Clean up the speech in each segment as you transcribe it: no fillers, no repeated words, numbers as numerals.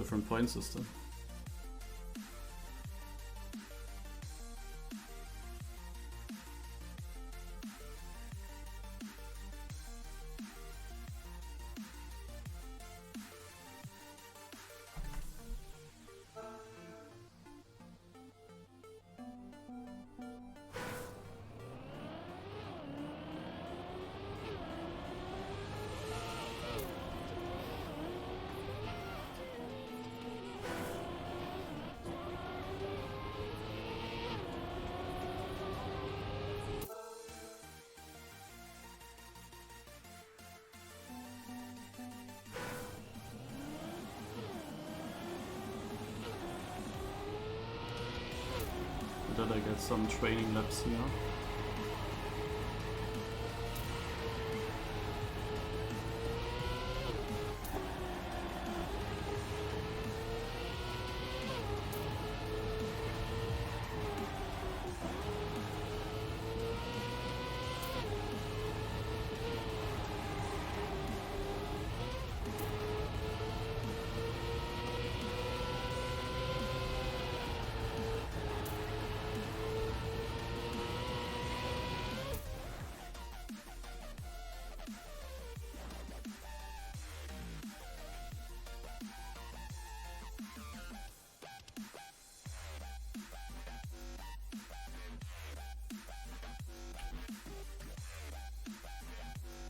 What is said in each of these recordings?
different point system. That I get some training laps here.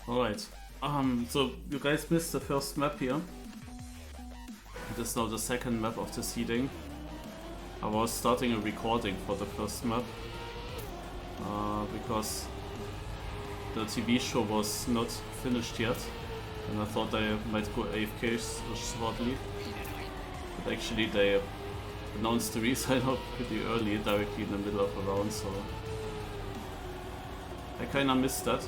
Alright, so you guys missed the first map here. This is now the second map of the seeding. I was starting a recording for the first map because the TV show was not finished yet and I thought I might go AFK shortly. But actually they announced the resign out pretty early, directly in the middle of a round, so I kinda missed that.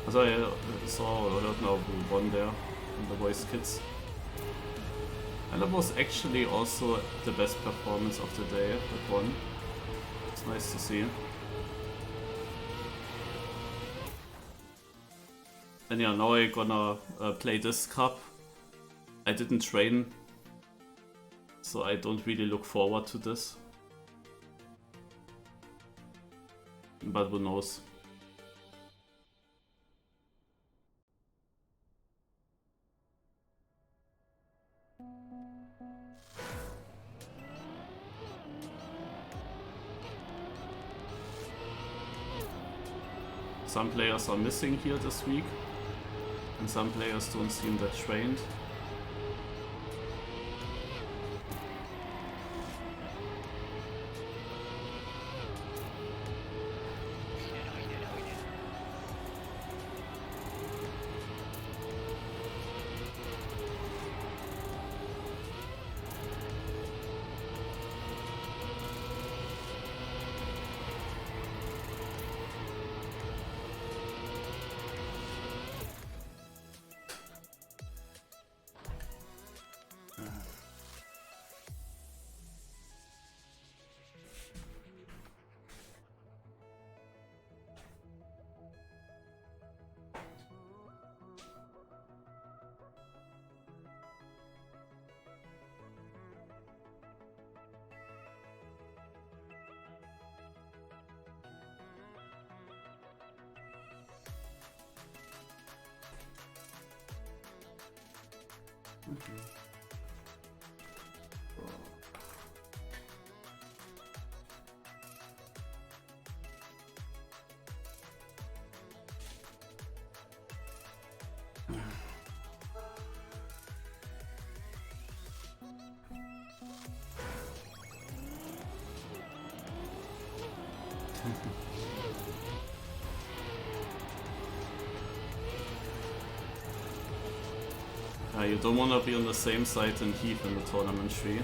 As I saw or heard now who won there in the voice kits. And that was actually also the best performance of the day, that one. It's nice to see. And yeah, now I'm gonna play this cup. I didn't train, so I don't really look forward to this. But who knows? Some players are missing here this week, and some players don't seem that trained. You don't want to be on the same side than Heav in the tournament tree.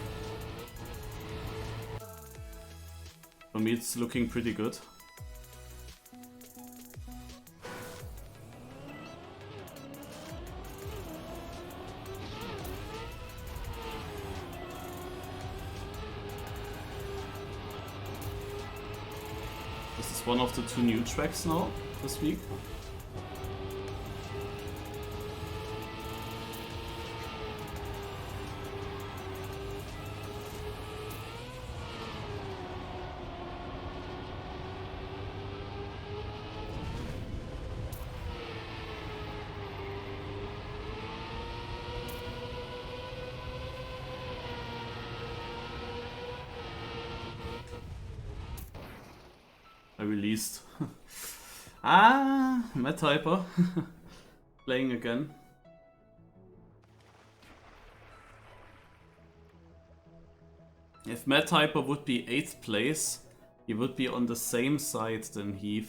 For me it's looking pretty good. This is one of the 2 new tracks now this week. released. Mathyper. Playing again. If Mathyper would be 8th place, he would be on the same side than Heav.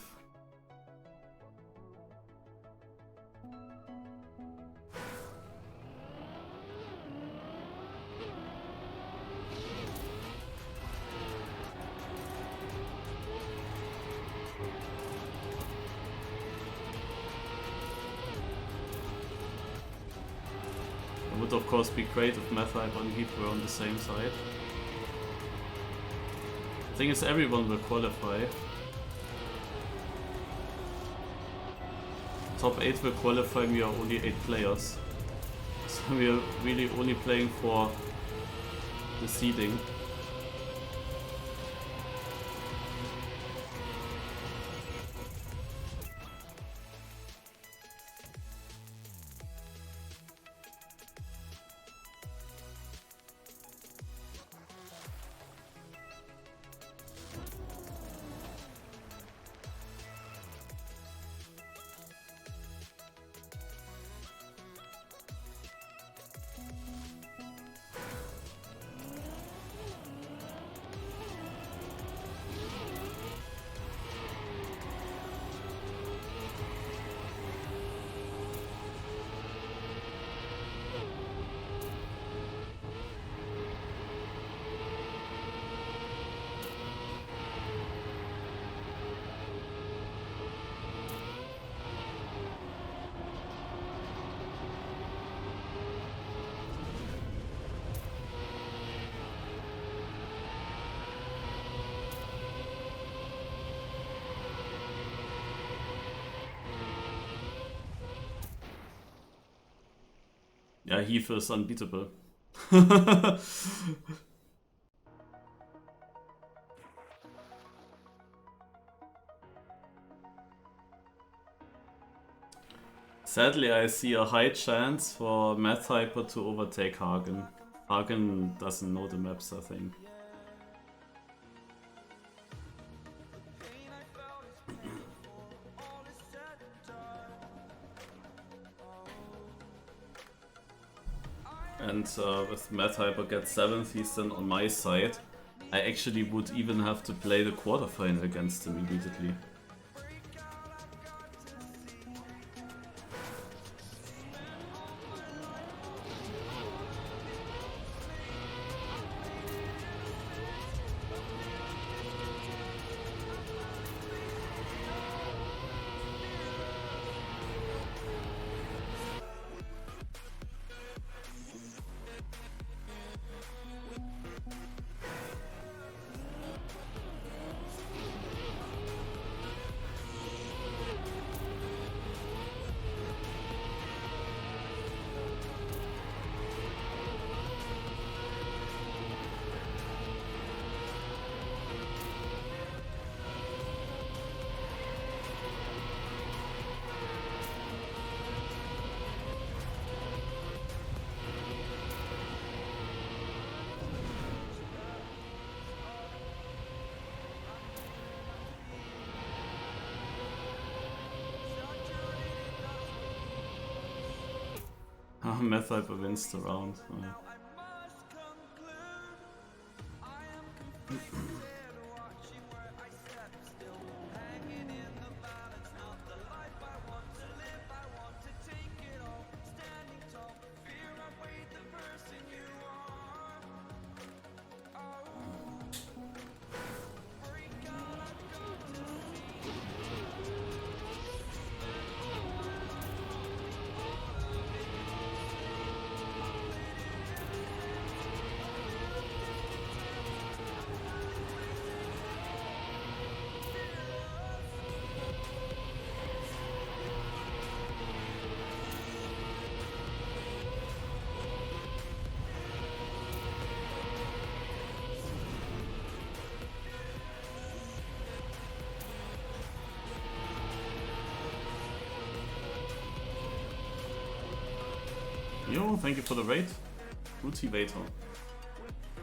It would of course be great if Mathyper and Heav were on the same side. The thing is, everyone will qualify. Top 8 will qualify, we are only 8 players. So we are really only playing for the seeding. Yeah, Heav is unbeatable. Sadly, I see a high chance for Mathyper to overtake Hagen. Hagen doesn't know the maps, I think. And with Mathyper get 7th, he's then on my side. I actually would even have to play the quarterfinal against him immediately. Mathyper wins the round. Yo, thank you for the raid. Motivator.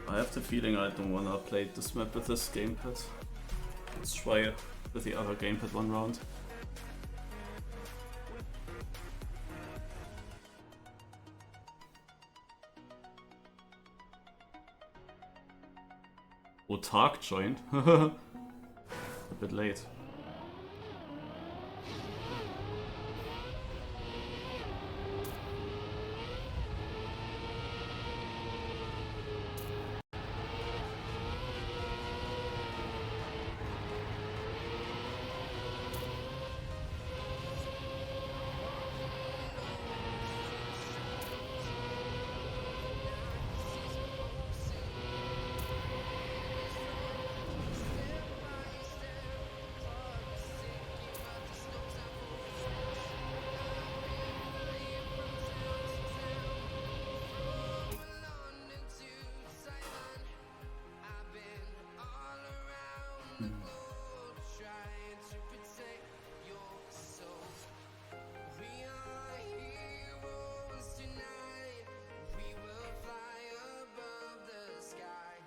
I have the feeling I don't wanna play this map with this gamepad. Let's try it. with the other gamepad one round. Otark joined. A bit late.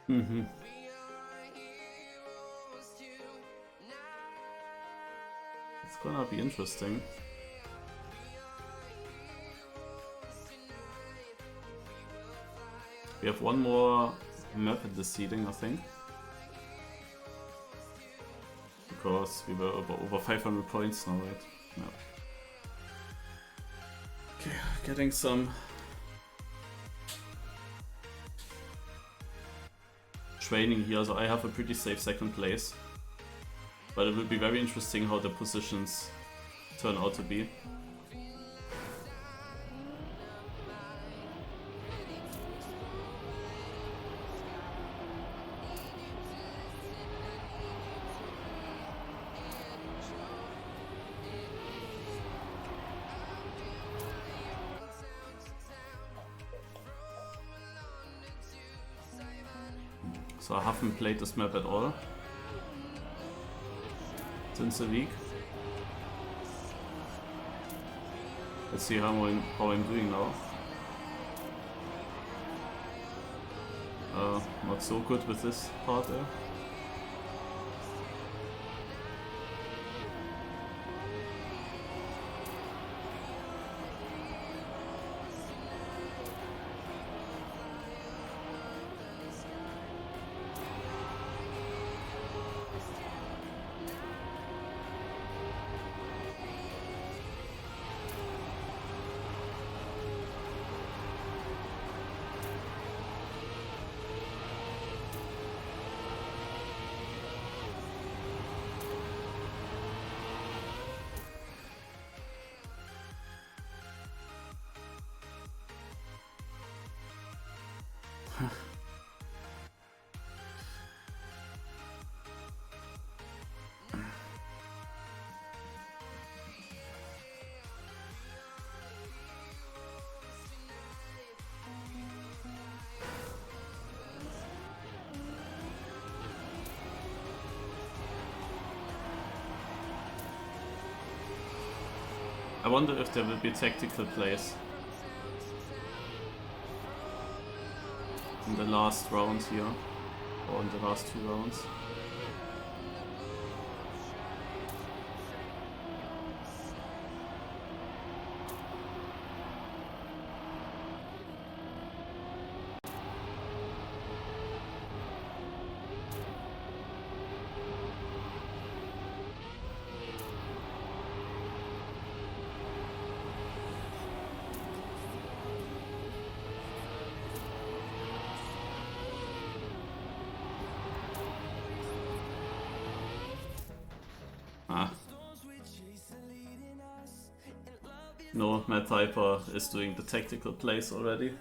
Mm-hmm. It's gonna be interesting. We have one more map at the seeding, I think. Because we were over 500 points now, right? Yeah. Okay, getting some training here, so I have a pretty safe second place. But it will be very interesting how the positions turn out to be. So I haven't played this map at all since a week. Let's see how I'm doing now. Not so good with this part there. I wonder if there will be tactical plays in the last round here, or in the last 2 rounds. No, Mathyper is doing the tactical plays already.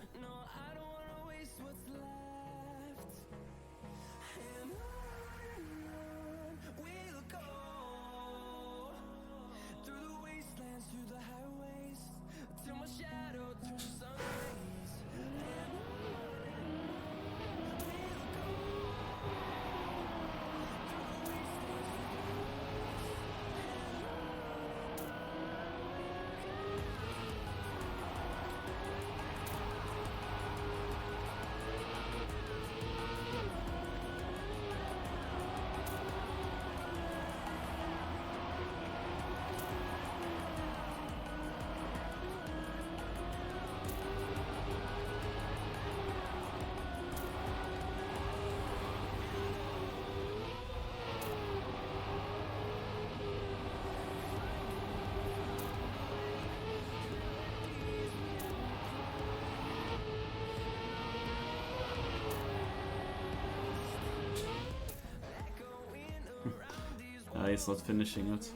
he's not finishing it.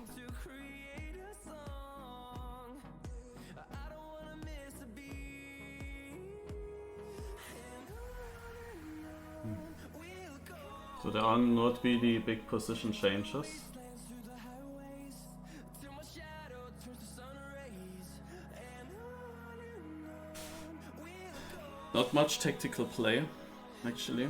So there are not really big position changes. Not much tactical play, actually.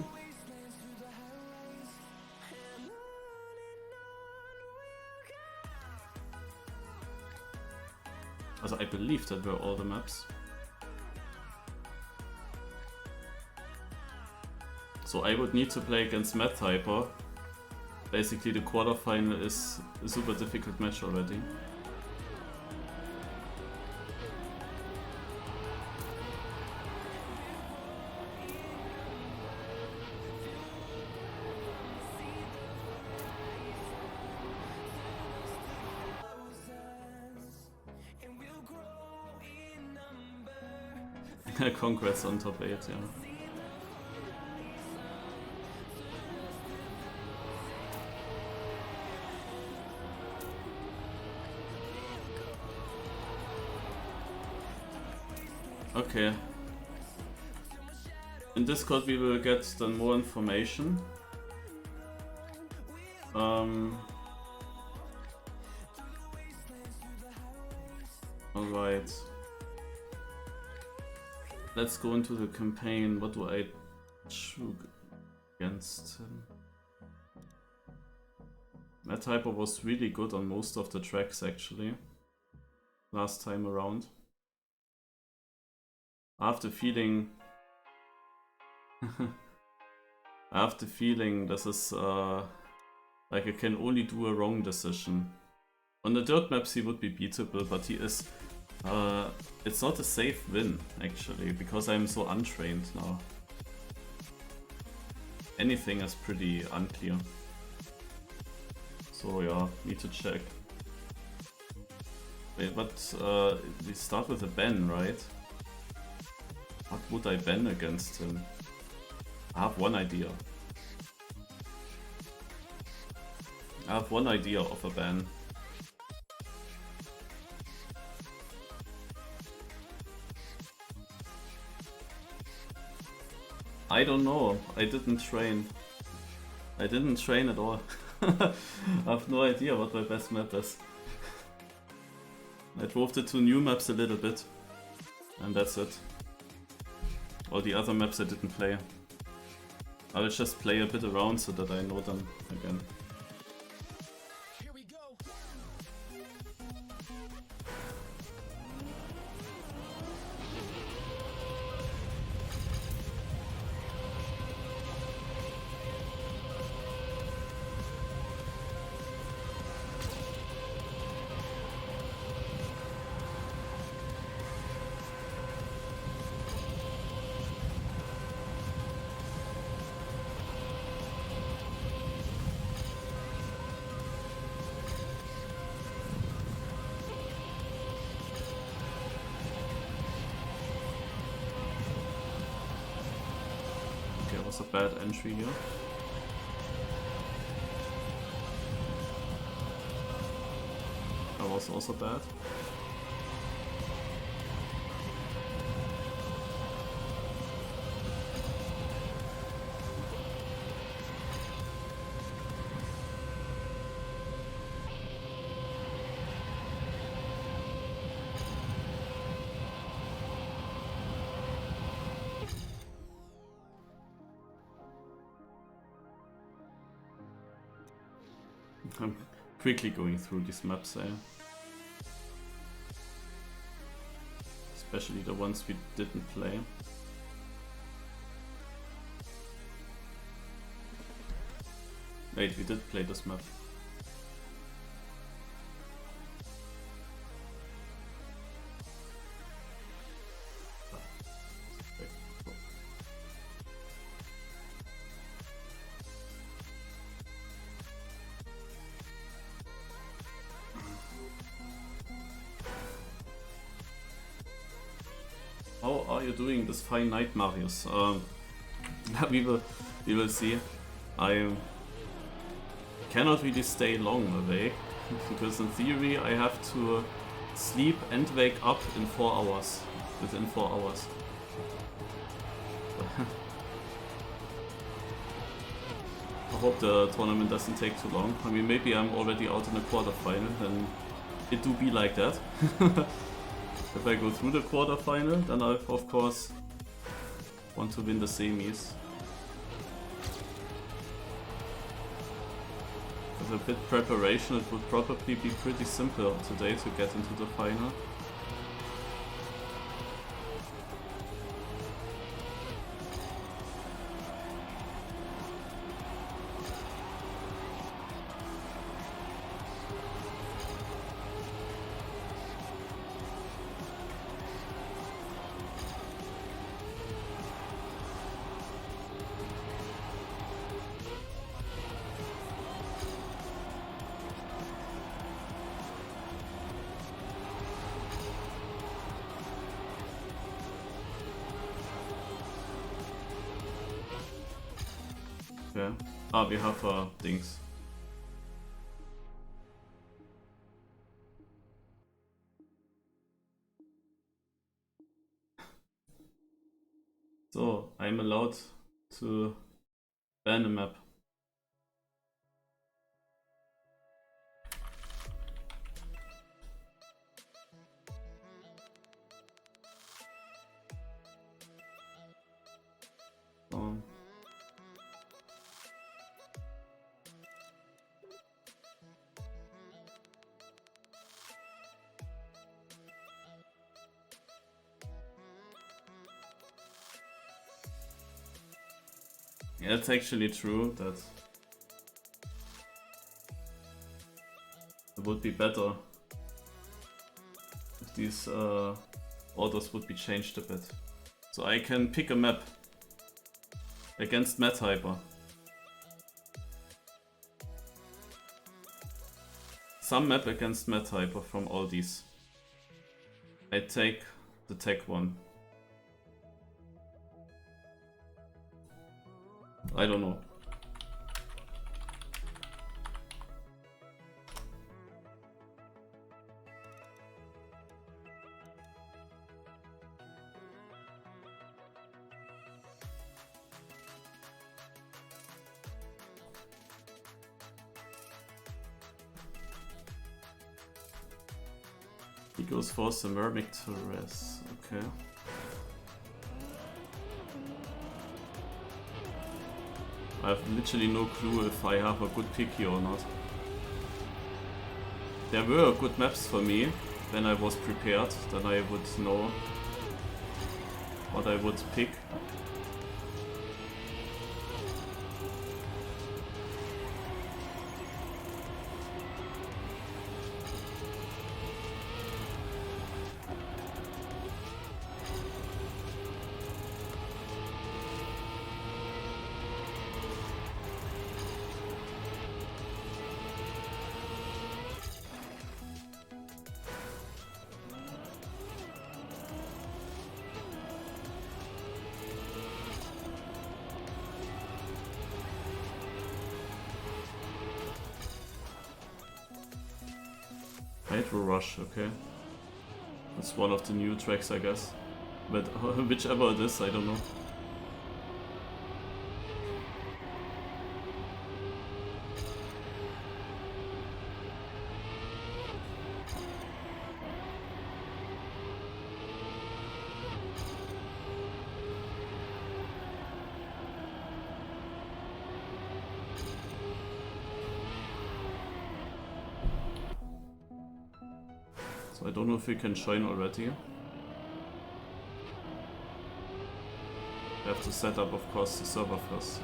Also, I believe that were all the maps. So I would need to play against Mathyper. Basically the quarterfinal is a super difficult match already. Congrats on top 8, yeah. Okay. In Discord we will get then more information. Alright. Let's go into the campaign. What do I choose against him? Mathyper was really good on most of the tracks actually. Last time around. I have the feeling this is like I can only do a wrong decision. On the dirt maps he would be beatable, but he is it's not a safe win actually, because I'm so untrained now. Anything is pretty unclear. So yeah, need to check. Wait, but we start with a ban, right? What would I ban against him? I have one idea. I have one idea of a ban. I don't know. I didn't train. I didn't train at all. I have no idea what my best map is. I drove the 2 new maps a little bit. And that's it. All the other maps I didn't play. I will just play a bit around so that I know them again. A bad entry here. That was also bad. I'm quickly going through these maps, especially the ones we didn't play. Wait, we did play this map. How are you doing this fine night, Marius? We will see. cannot really stay long awake, because in theory I have to sleep and wake up in 4 hours, within 4 hours. I hope the tournament doesn't take too long. I mean, maybe I'm already out in the quarterfinal, then it do be like that. If I go through the quarterfinal, then I of course want to win the semis. With a bit preparation, it would probably be pretty simple today to get into the final. Okay. Ah, we have things. So, I'm allowed to ban a map. Yeah, it's actually true that it would be better if these orders would be changed a bit. So I can pick a map against Mathyper. Some map against Mathyper from all these. I take the tech one. I don't know. He goes for Ceramic Terrace, okay. I have literally no clue if I have a good pick here or not. There were good maps for me when I was prepared, then I would know what I would pick. Hydro Rush, okay. That's one of the new tracks, I guess. But whichever it is, I don't know. So I don't know if we can join already. I have to set up, of course, the server first.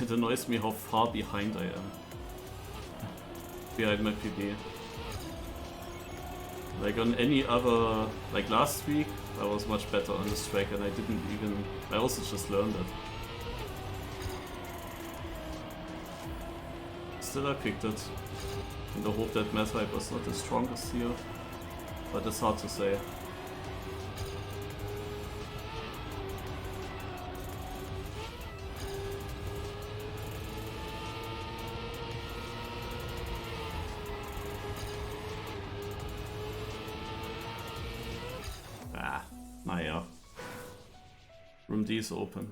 It annoys me how far behind I am. Behind my PB. Like on any other... Like last week, I was much better on this track and I didn't even... I also just learned it. Still I picked it. In the hope that Mathyper is not the strongest here. But it's hard to say. Naja. Room D is open.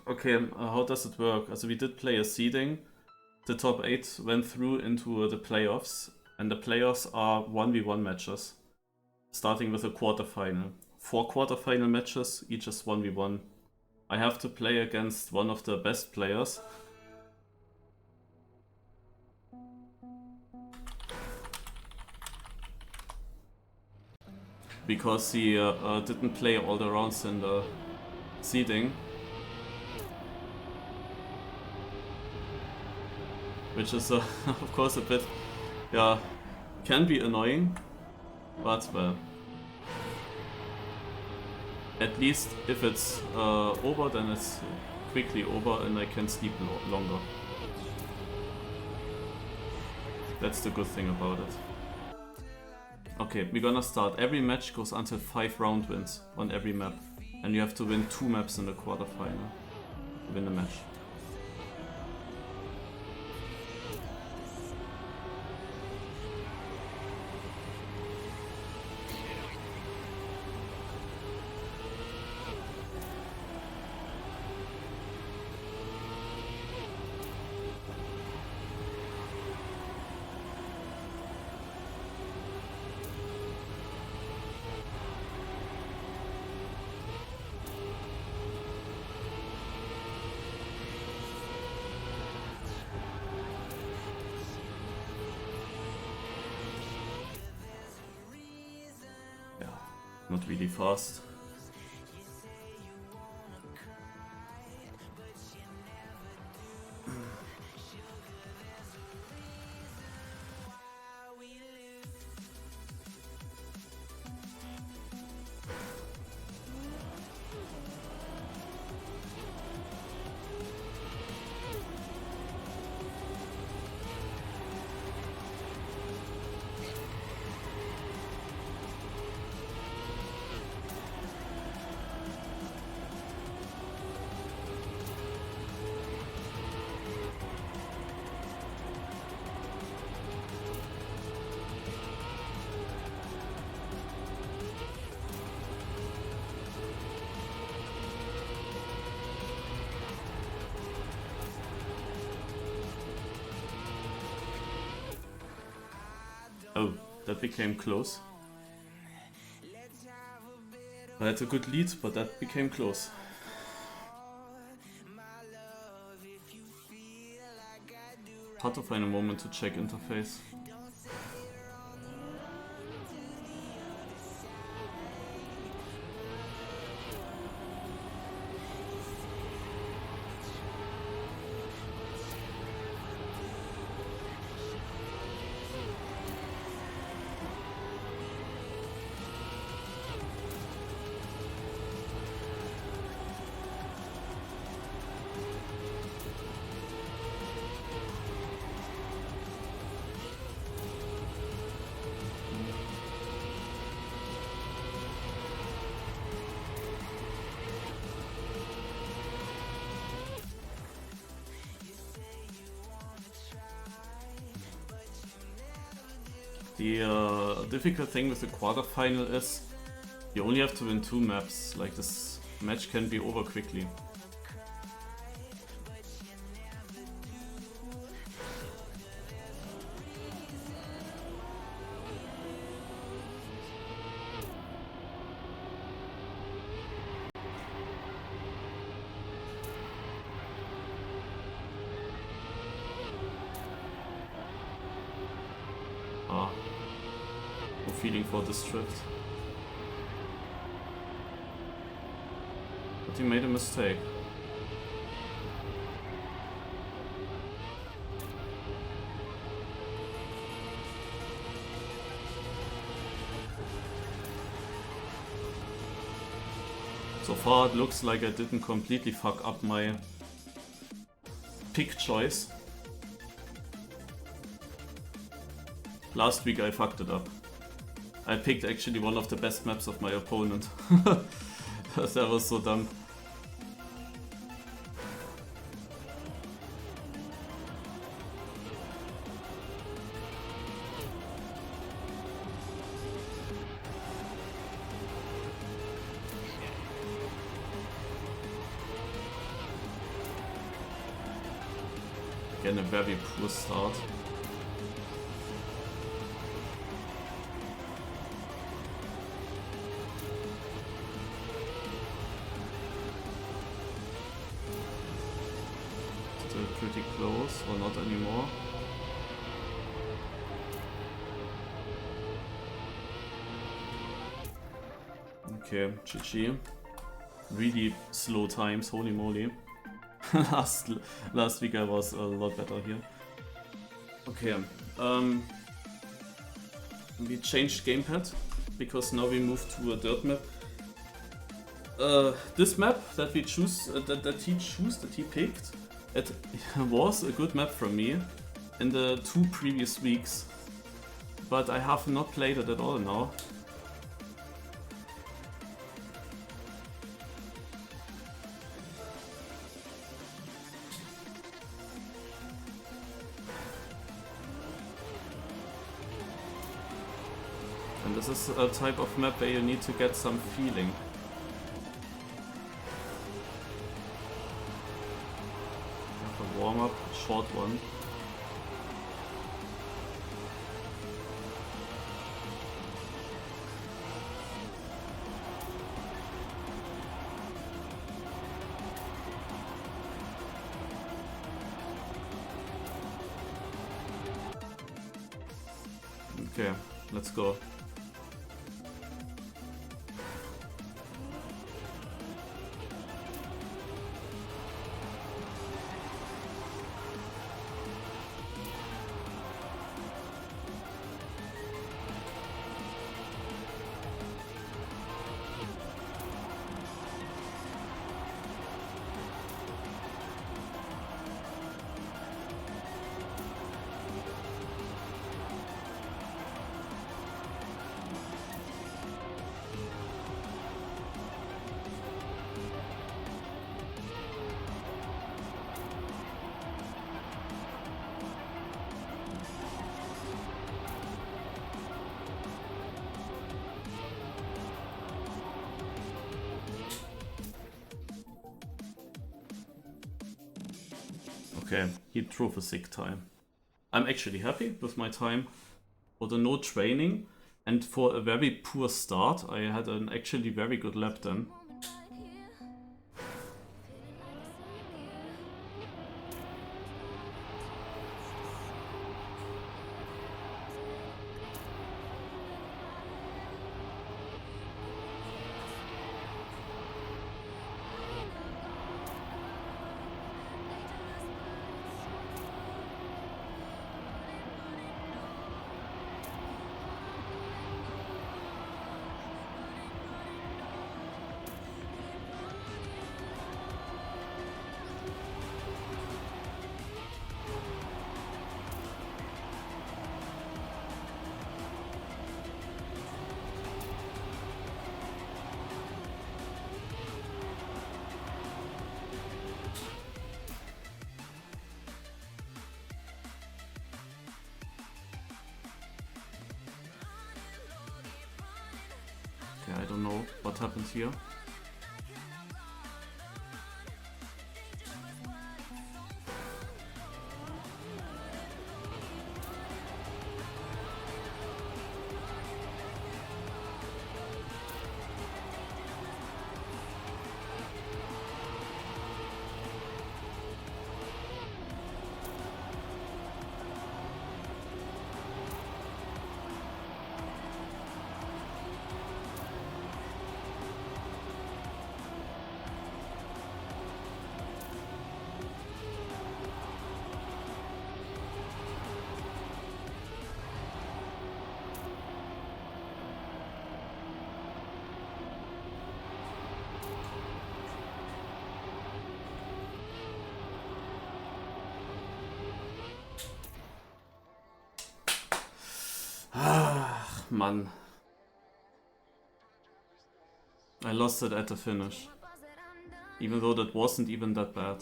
Okay, how does it work? Also we did play a seeding. The top 8 went through into the playoffs. And the playoffs are 1v1 matches. Starting with a quarterfinal. 4 quarterfinal matches, each is 1v1. I have to play against one of the best players. Because he didn't play all the rounds in the seeding. Which is of course a bit, yeah, can be annoying. But well, at least if it's over, then it's quickly over and I can sleep longer. That's the good thing about it. Okay, we're gonna start. Every match goes until 5 round wins on every map. And you have to win 2 maps in the quarterfinal to win the match. Not really fast. Oh, that became close. I had a good lead, but that became close. Hard to find a moment to check interface. The difficult thing with the quarterfinal is you only have to win 2 maps. Like, this match can be over quickly. feeling for this drift. But he made a mistake. So far it looks like I didn't completely fuck up my pick choice. Last week I fucked it up. I picked actually one of the best maps of my opponent. That was so dumb. Again, a very poor start. Still pretty close, or not anymore. Okay, GG. Really slow times, holy moly. last week I was a lot better here. Okay, we changed gamepad because now we moved to a dirt map. This map that we choose, that he picked, it was a good map from me in the 2 previous weeks, but I have not played it at all now. This is a type of map where you need to get some feeling. Have a warm-up, short one. Okay, let's go. Okay, he drove a sick time. I'm actually happy with my time. For the no training and for a very poor start, I had an actually very good lap then. I don't know what happened here. man. I lost it at the finish. Even though that wasn't even that bad.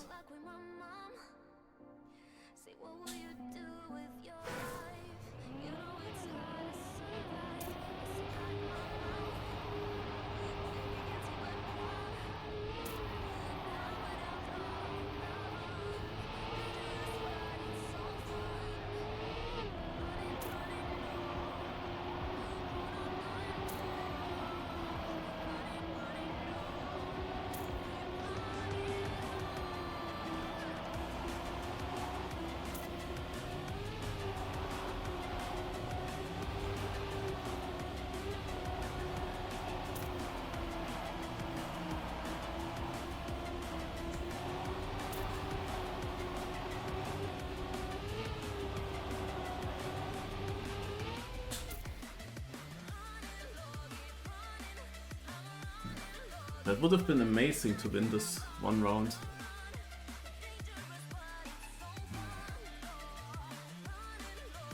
That would have been amazing to win this one round.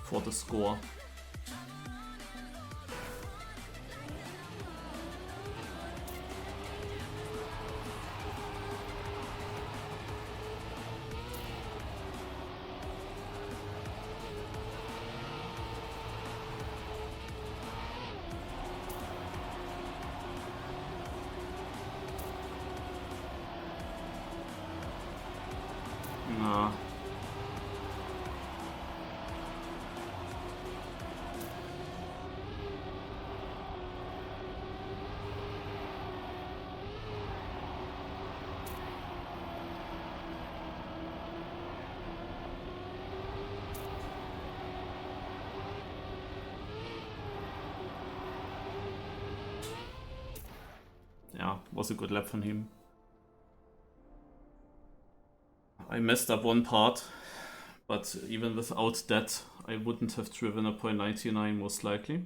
For the score. Nah. Yeah, was a good lap from him. I messed up one part, but even without that, I wouldn't have driven a .99 most likely.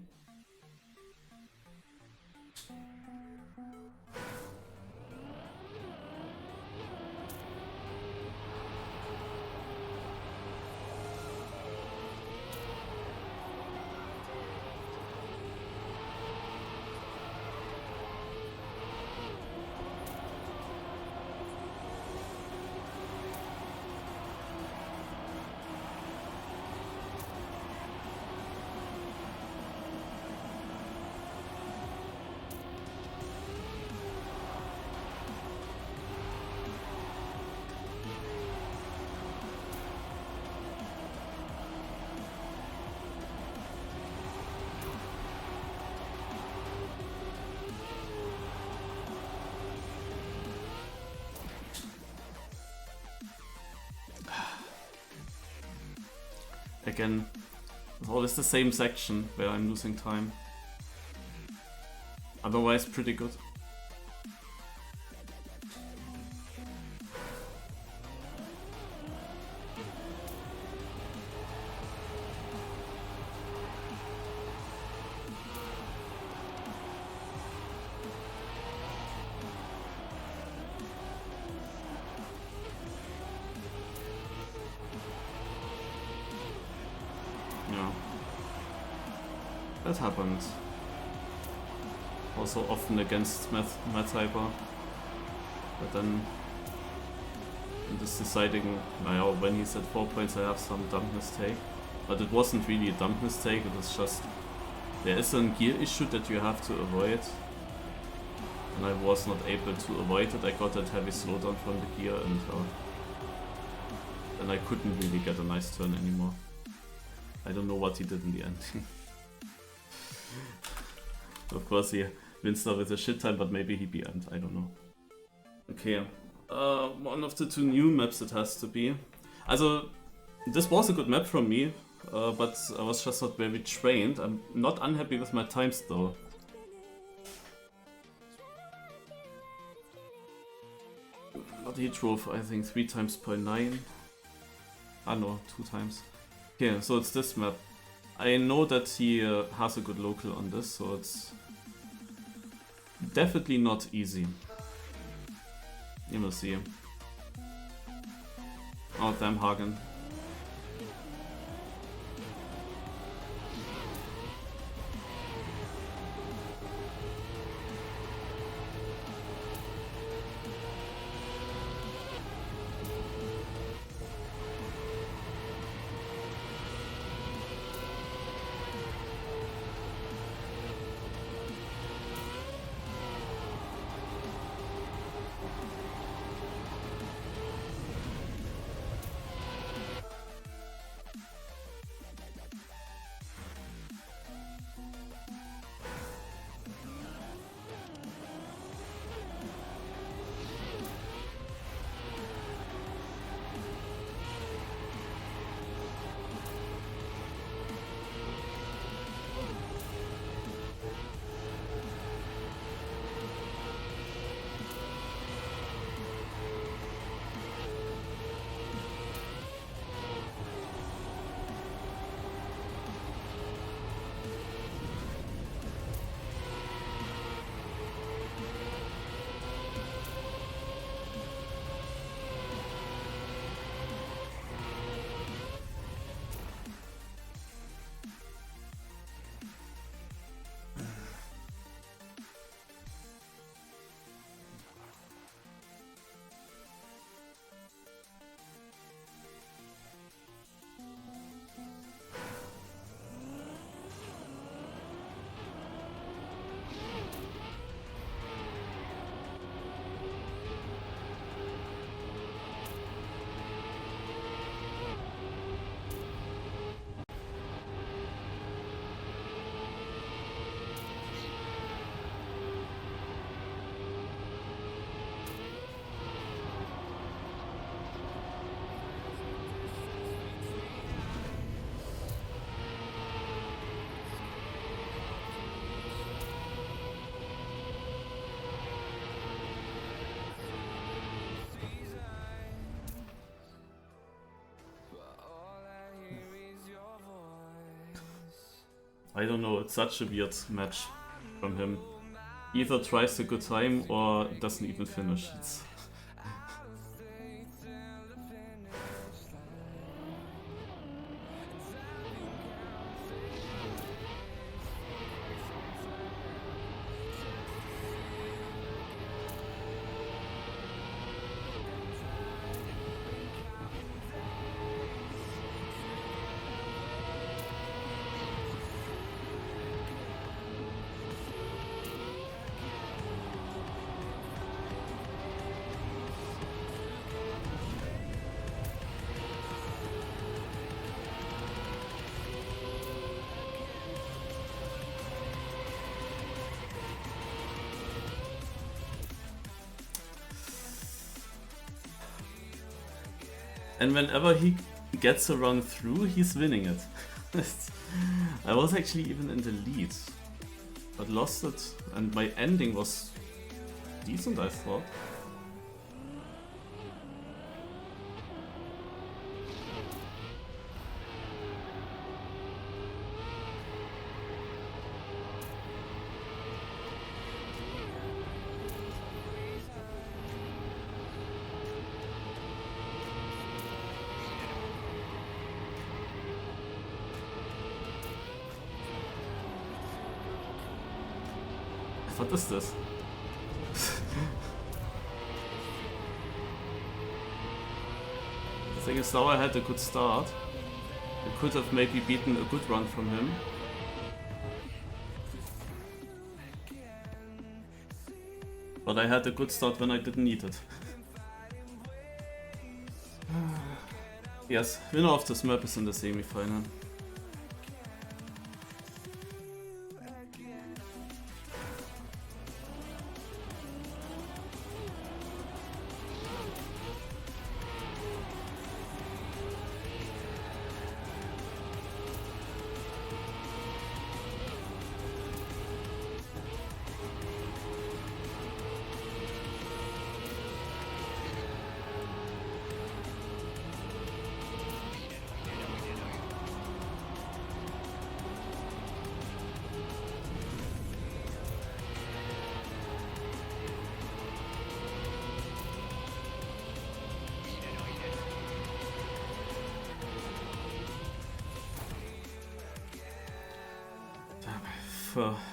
Again, it's always the same section where I'm losing time. Otherwise, pretty good. That happened. Also often against Mathyper. But then in this deciding, when he's at 4 points I have some dumb mistake. But it wasn't really a dumb mistake, it was just there is a gear issue that you have to avoid. And I was not able to avoid it. I got that heavy slowdown from the gear and I couldn't really get a nice turn anymore. I don't know what he did in the end. Of course he wins now with a shit time, but maybe he BM'd, I don't know. Okay, one of the two new maps it has to be. Also, this was a good map from me, but I was just not very trained. I'm not unhappy with my times though. But he drove, I think, 3 times per 9. Ah no, 2 times. Okay, so it's this map. I know that he has a good local on this, so it's definitely not easy. You will see. Oh, damn Hagen. I don't know, it's such a weird match from him. Either tries a good time or doesn't even finish. It's and whenever he gets a run through, he's winning it. I was actually even in the lead, but lost it, and my ending was decent, I thought. What is this? The thing is, now I had a good start. I could have maybe beaten a good run from him. But I had a good start when I didn't need it. Yes, winner of this map is in the semi-final.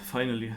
Finally.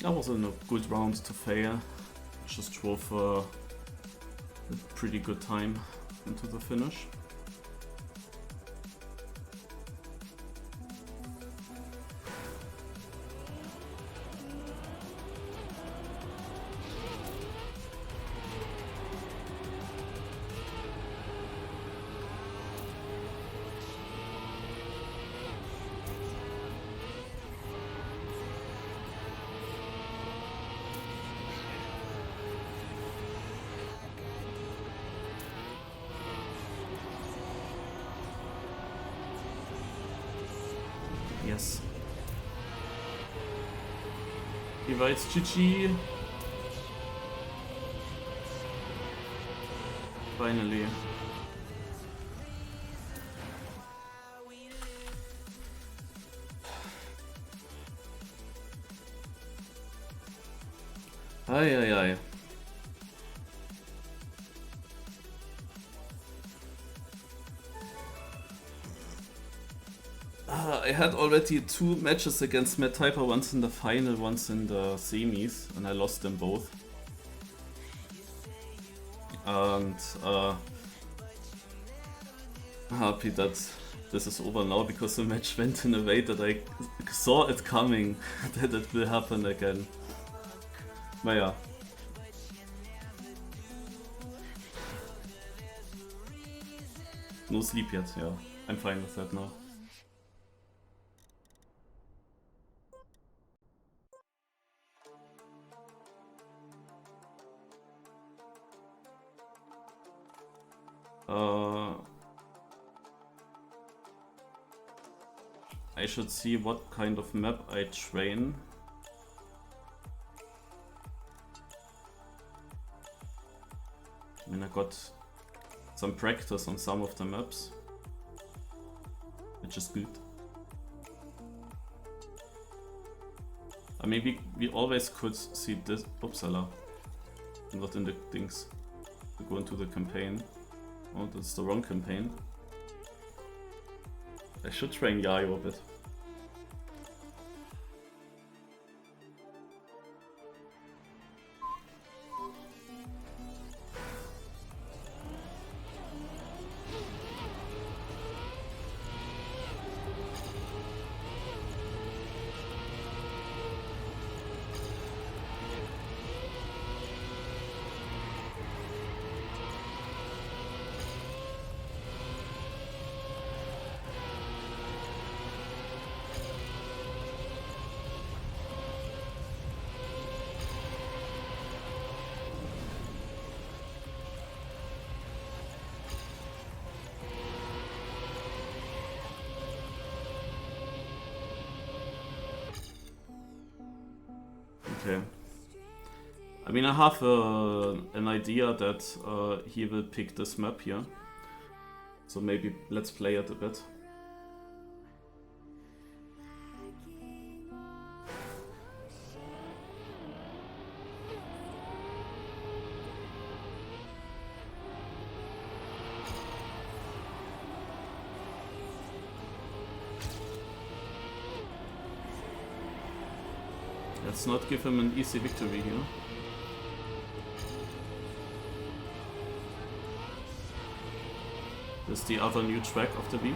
That wasn't a good round to fail. Just drove a pretty good time into the finish. yes. He writes GG. Finally. Ay, ay, ay. I had already 2 matches against Mathyper, once in the final, once in the semis, and I lost them both. And happy that this is over now, because the match went in a way that I saw it coming, that it will happen again. But yeah. No sleep yet, yeah. I'm fine with that now. I should see what kind of map I train. I mean, I got some practice on some of the maps, which is good. I mean, we always could see this. Upsala. I'm not in the things to go into the campaign. Oh, that's the wrong campaign. I should train Yayo a bit. Okay. I mean, I have an idea that he will pick this map here. So maybe let's play it a bit. Let's not give him an easy victory here. This is the other new track of the week.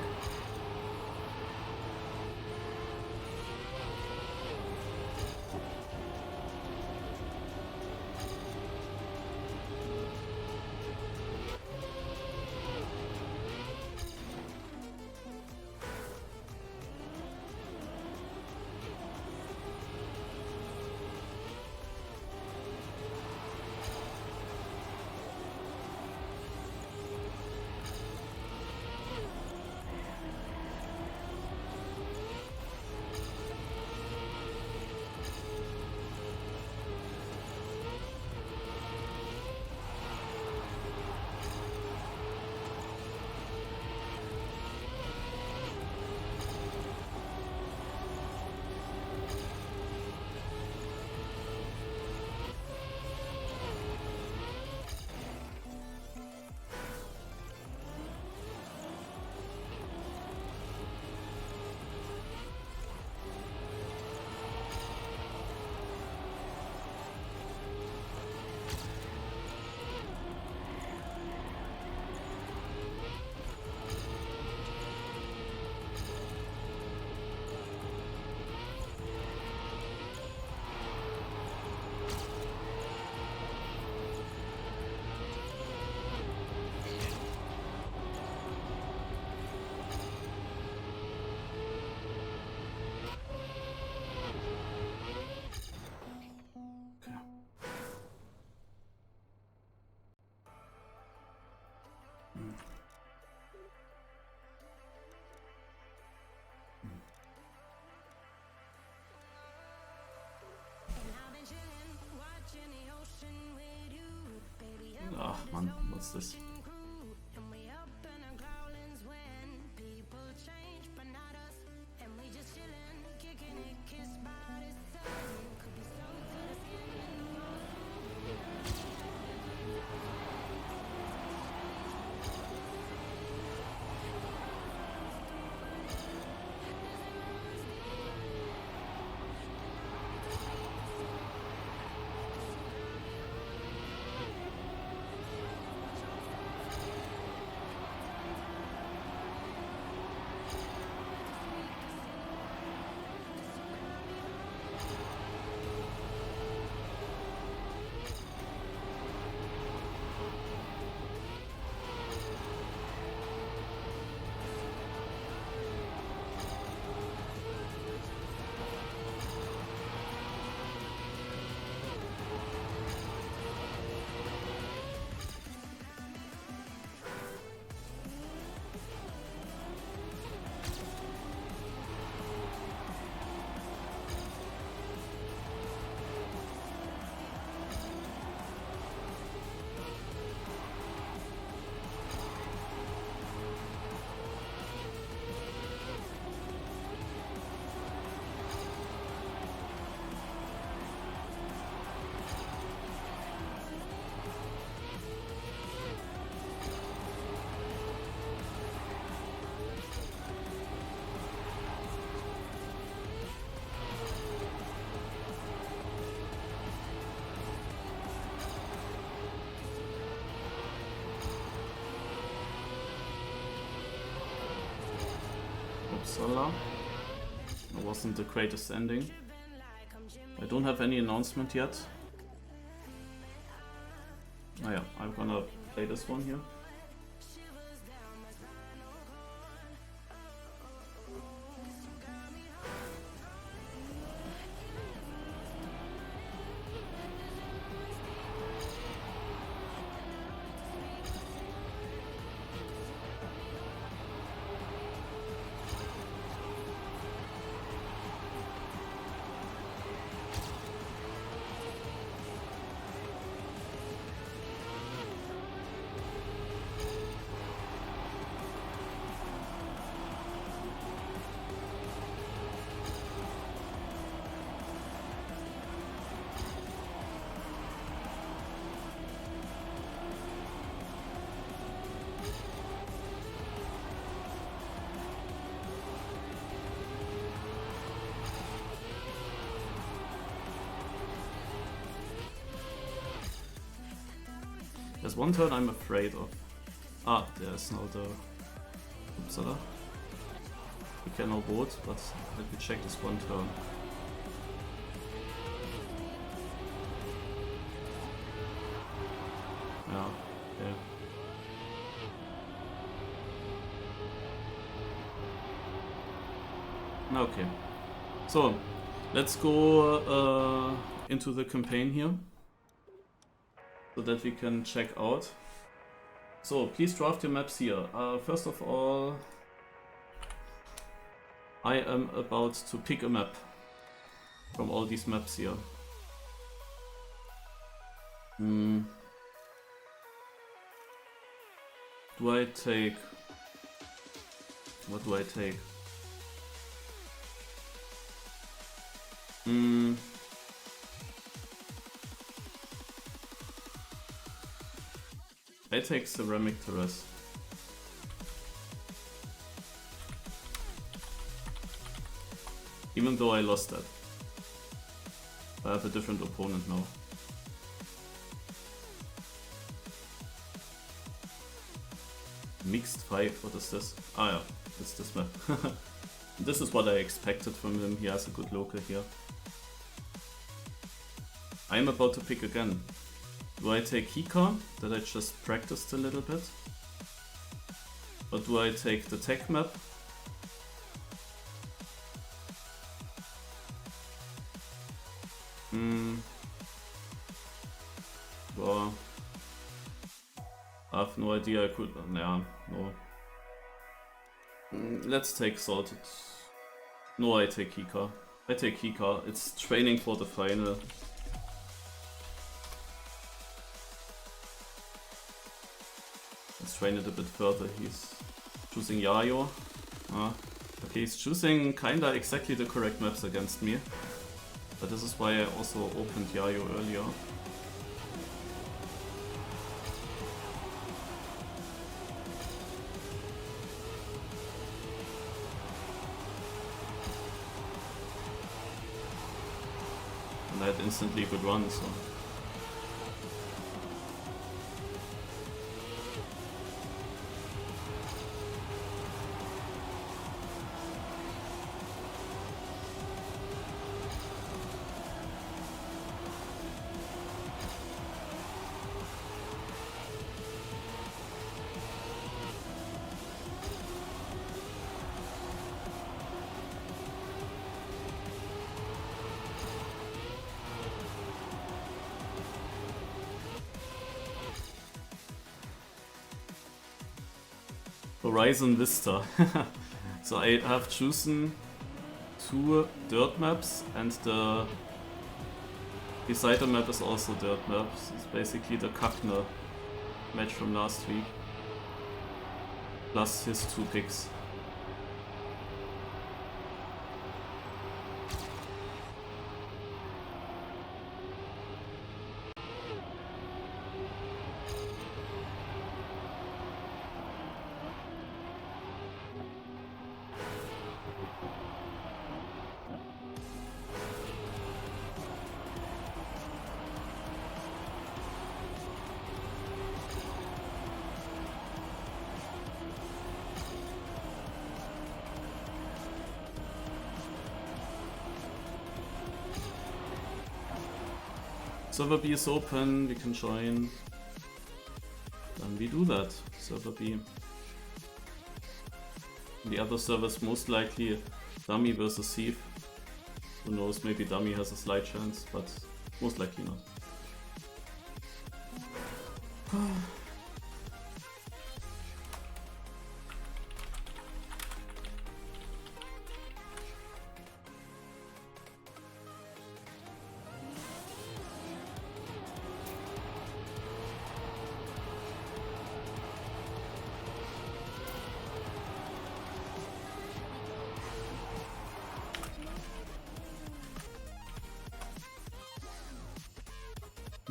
What's this? Uppsala. That wasn't the greatest ending. I don't have any announcement yet. Oh yeah, I'm gonna play this one here. There's one turn I'm afraid of. Ah, there's now the Uppsala. We can now vote, but let me check this one turn. Yeah, yeah. Okay. So, let's go into the campaign here, so that we can check out. So please draft your maps here. First of all, I am about to pick a map from all these maps here. Do I take... What do I take? I take Ceramic Terrace. Even though I lost that. I have a different opponent now. Mixed 5, what is this? Ah yeah, it's this map. This is what I expected from him, he has a good local here. I am about to pick again. Do I take Hika, that I just practiced a little bit? Or do I take the tech map? Well, I have no idea, I could... yeah, no. Let's take Salted. No, I take Hika. I take Hika, it's training for the final. Let's train it a bit further. He's choosing Yayo. Okay, he's choosing kinda exactly the correct maps against me. But this is why I also opened Yayo earlier. And I had instantly good run, so... Horizon Vista. So I have chosen 2 dirt maps, and the beside the map is also dirt maps. It's basically the Kakne match from last week, plus his 2 picks. Server B is open, we can join. Then we do that, server B. The other server is most likely Dummy versus Heav. Who knows, maybe Dummy has a slight chance, but most likely not.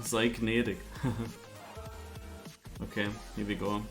Sei gnädig. Okay, here we go.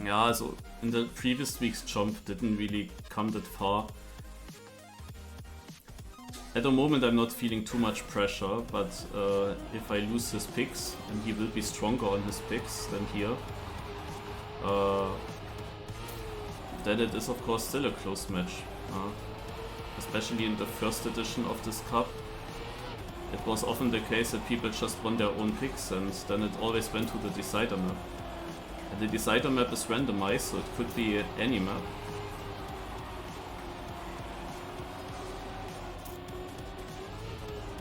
Ja, also in the previous week's Chomp didn't really come that far. At the moment I'm not feeling too much pressure, but if I lose his picks, and he will be stronger on his picks than here, then it is of course still a close match. Especially in the first edition of this cup. It was often the case that people just won their own picks, and then it always went to the decider map. And the decider map is randomized, so it could be any map.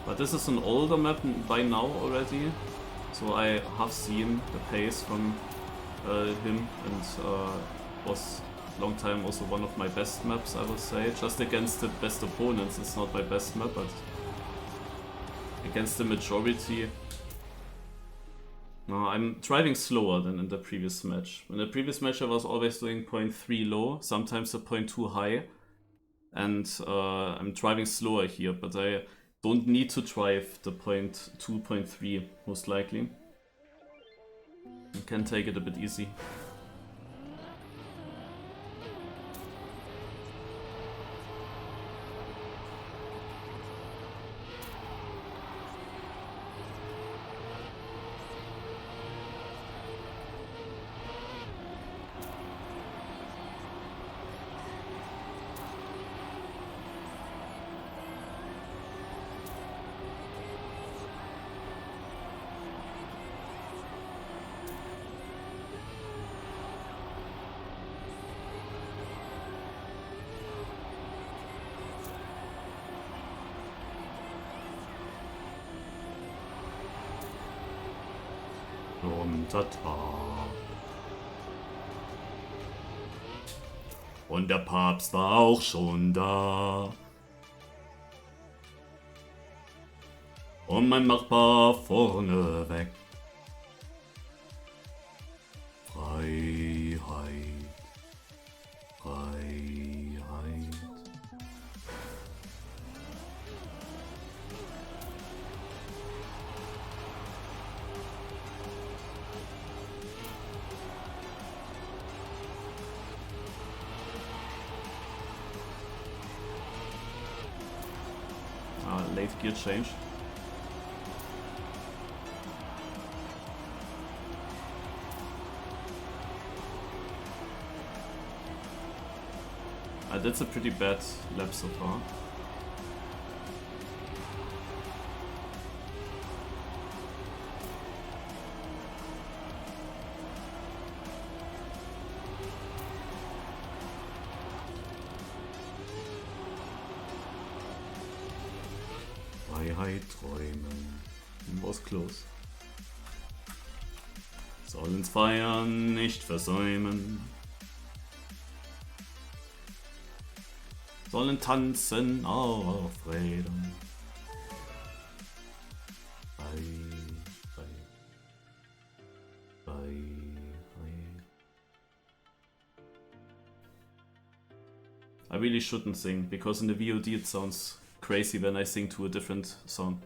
But this is an older map by now already, so I have seen the pace from him, and was long time also one of my best maps, I would say. Just against the best opponents, it's not my best map, but against the majority. No, I'm driving slower than in the previous match. In the previous match I was always doing 0.3 low, sometimes a 0.2 high, and I'm driving slower here, but I don't need to drive the 0.2, 0.3 most likely. You can take it a bit easy. Und der Papst war auch schon da. Und mein Nachbar vorne weg. Freiheit, Freiheit. Late gear change. That's a pretty bad lap so far. Freiheit träumen. Was close. Sollen's feiern, nicht versäumen. Sollen tanzen auf Rädern. I really shouldn't sing, because in the VOD it sounds crazy when I sing to a different song.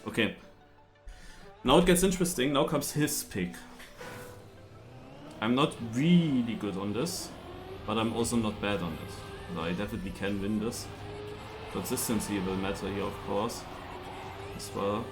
Okay. Now it gets interesting. Now comes his pick. I'm not really good on this, but I'm also not bad on it. I definitely can win this. Consistency will matter here, of course, as well.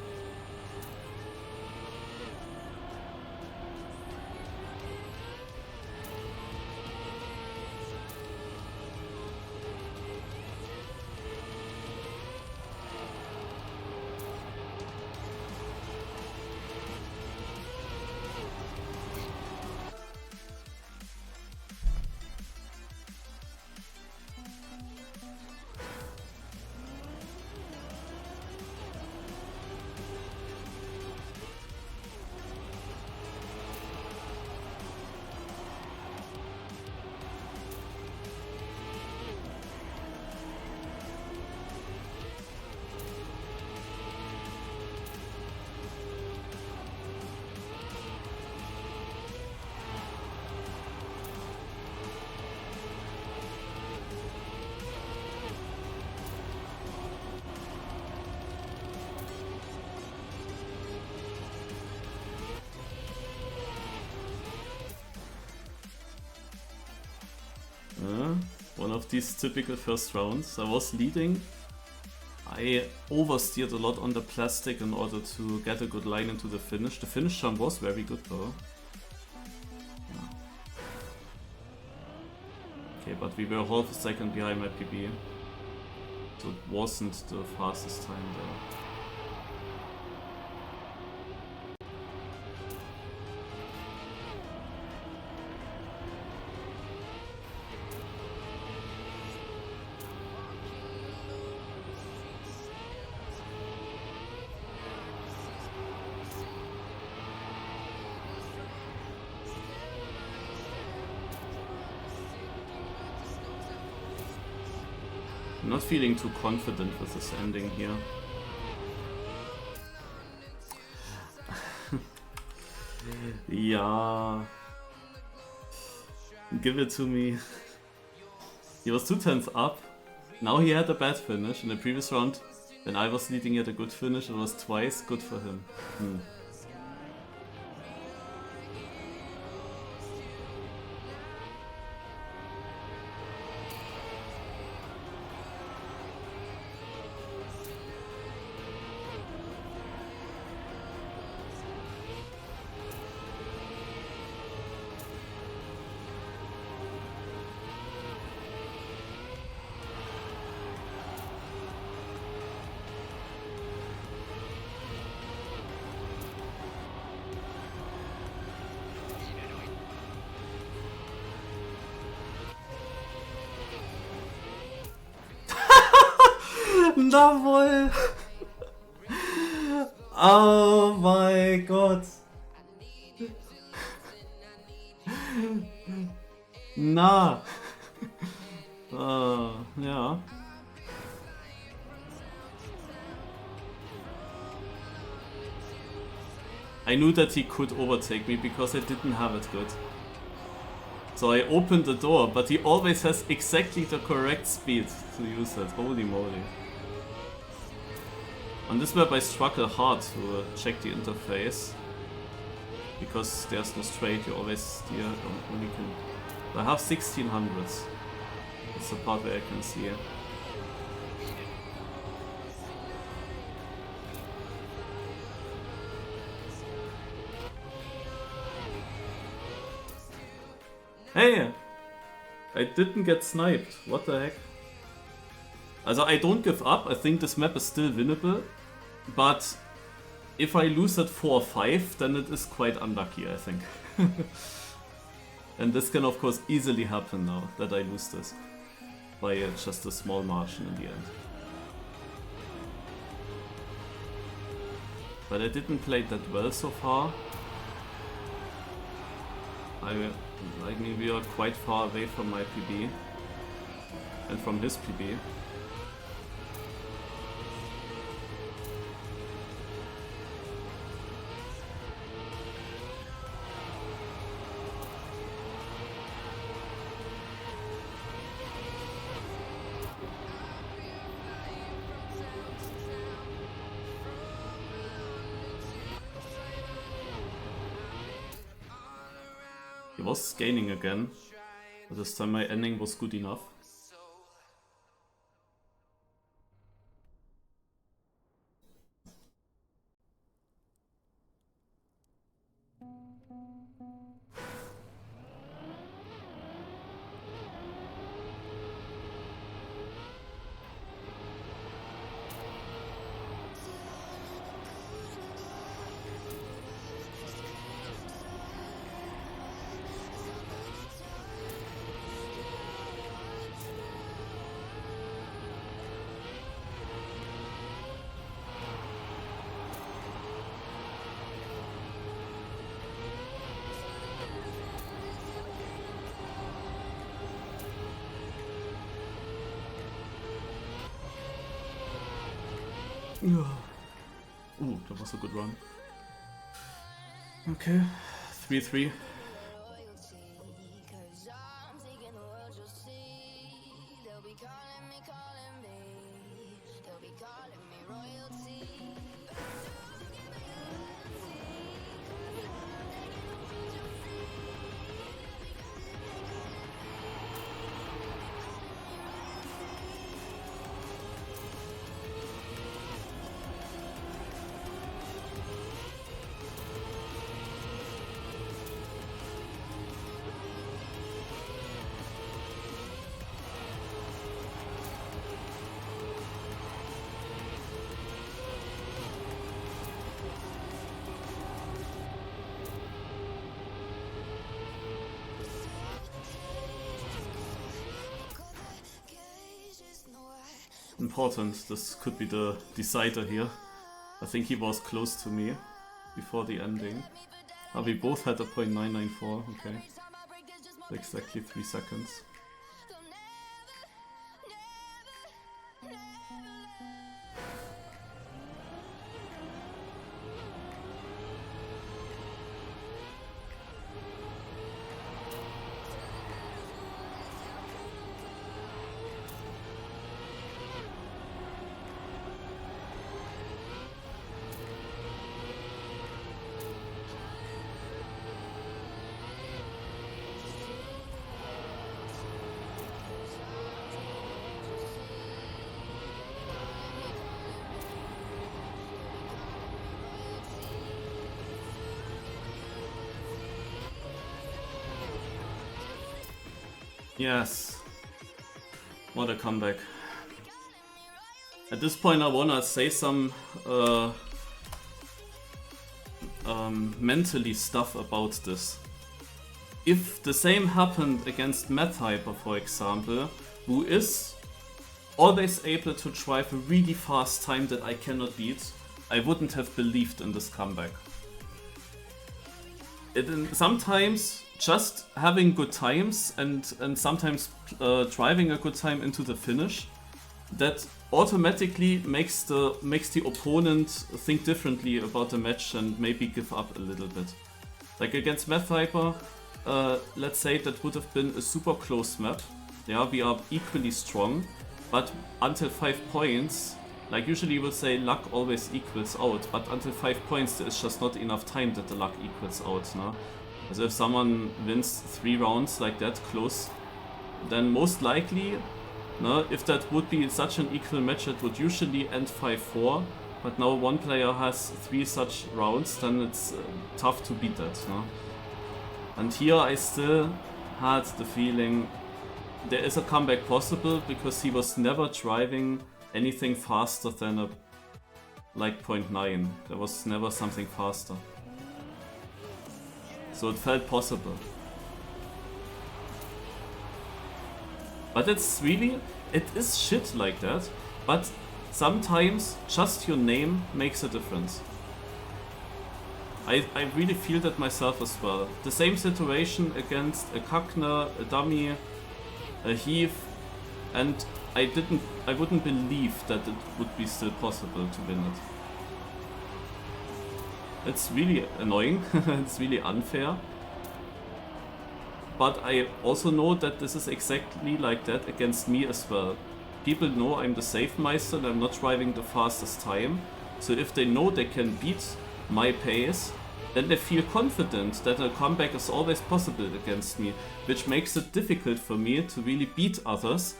One of these typical first rounds. I was leading I oversteered a lot on the plastic in order to get a good line into the finish. The finish jump was very good though. Yeah. Okay, but we were half a second behind my PB. So it wasn't the fastest time there. I'm not feeling too confident with this ending here. Yeah. Give it to me. He was 2/10 up. Now he had a bad finish. In the previous round, when I was leading, he had a good finish. It was twice good for him. Jawohl! Oh mein Gott! Na! Ja. I knew that he could overtake me because I didn't have it good. So I opened the door, but he always has exactly the correct speed to use it. Holy moly. On this map I struggle hard to check the interface. Because there's no straight, you always steer when you can. I have 1600s. That's the part where I can see it. Hey! I didn't get sniped. What the heck? Also, I don't give up. I think this map is still winnable. But if I lose at 4 or 5, then it is quite unlucky, I think. And this can of course easily happen now, that I lose this. By just a small margin in the end. But I didn't play that well so far. I mean, we are quite far away from my PB. And from his PB. He was gaining again, but this time my ending was good enough. Ooh, that was a good run. Okay, 3-3. important. This could be the decider here. I think he was close to me before the ending. We both had a .994, okay. Exactly 3 seconds. Yes, what a comeback. At this point I wanna say some mentally stuff about this. If the same happened against Mathyper, for example, who is always able to drive a really fast time that I cannot beat, I wouldn't have believed in this comeback. Sometimes just having good times and sometimes driving a good time into the finish, that automatically makes the opponent think differently about the match and maybe give up a little bit. Like against Mathyper, let's say that would have been a super close map. Yeah, we are equally strong, but until 5 points, like usually you will say luck always equals out, but until 5 points there is just not enough time that the luck equals out. No? So if someone wins 3 rounds like that close, then most likely, no, if that would be such an equal match, it would usually end 5-4, but now one player has 3 such rounds, then it's tough to beat that. No? And here I still had the feeling there is a comeback possible, because he was never driving anything faster than a like 0.9. There was never something faster. So it felt possible. But it's really, it is shit like that, but sometimes just your name makes a difference. I really feel that myself as well. The same situation against a Kakner, a Dummy, a Heav, and I wouldn't believe that it would be still possible to win it. It's really annoying, it's really unfair. But I also know that this is exactly like that against me as well. People know I'm the safe meister and I'm not driving the fastest time. So if they know they can beat my pace, then they feel confident that a comeback is always possible against me, which makes it difficult for me to really beat others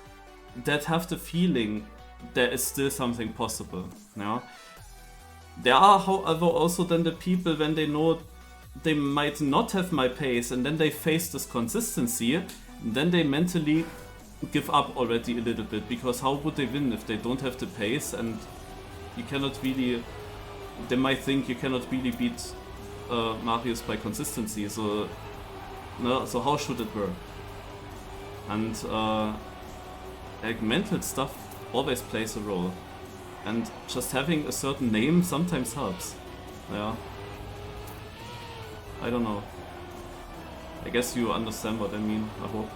that have the feeling there is still something possible. Yeah? There are, however, also then the people when they know they might not have my pace and then they face this consistency, then they mentally give up already a little bit, because how would they win if they don't have the pace, and you cannot really, they might think you cannot really beat Marius by consistency, so no, so how should it work? And like mental stuff always plays a role, and just having a certain name sometimes helps. Yeah, I don't know. I guess you understand what I mean, I hope.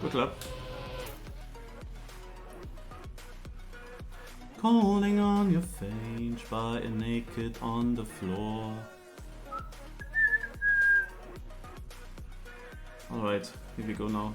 Good luck. Calling on your fange by a naked on the floor. Alright, here we go now.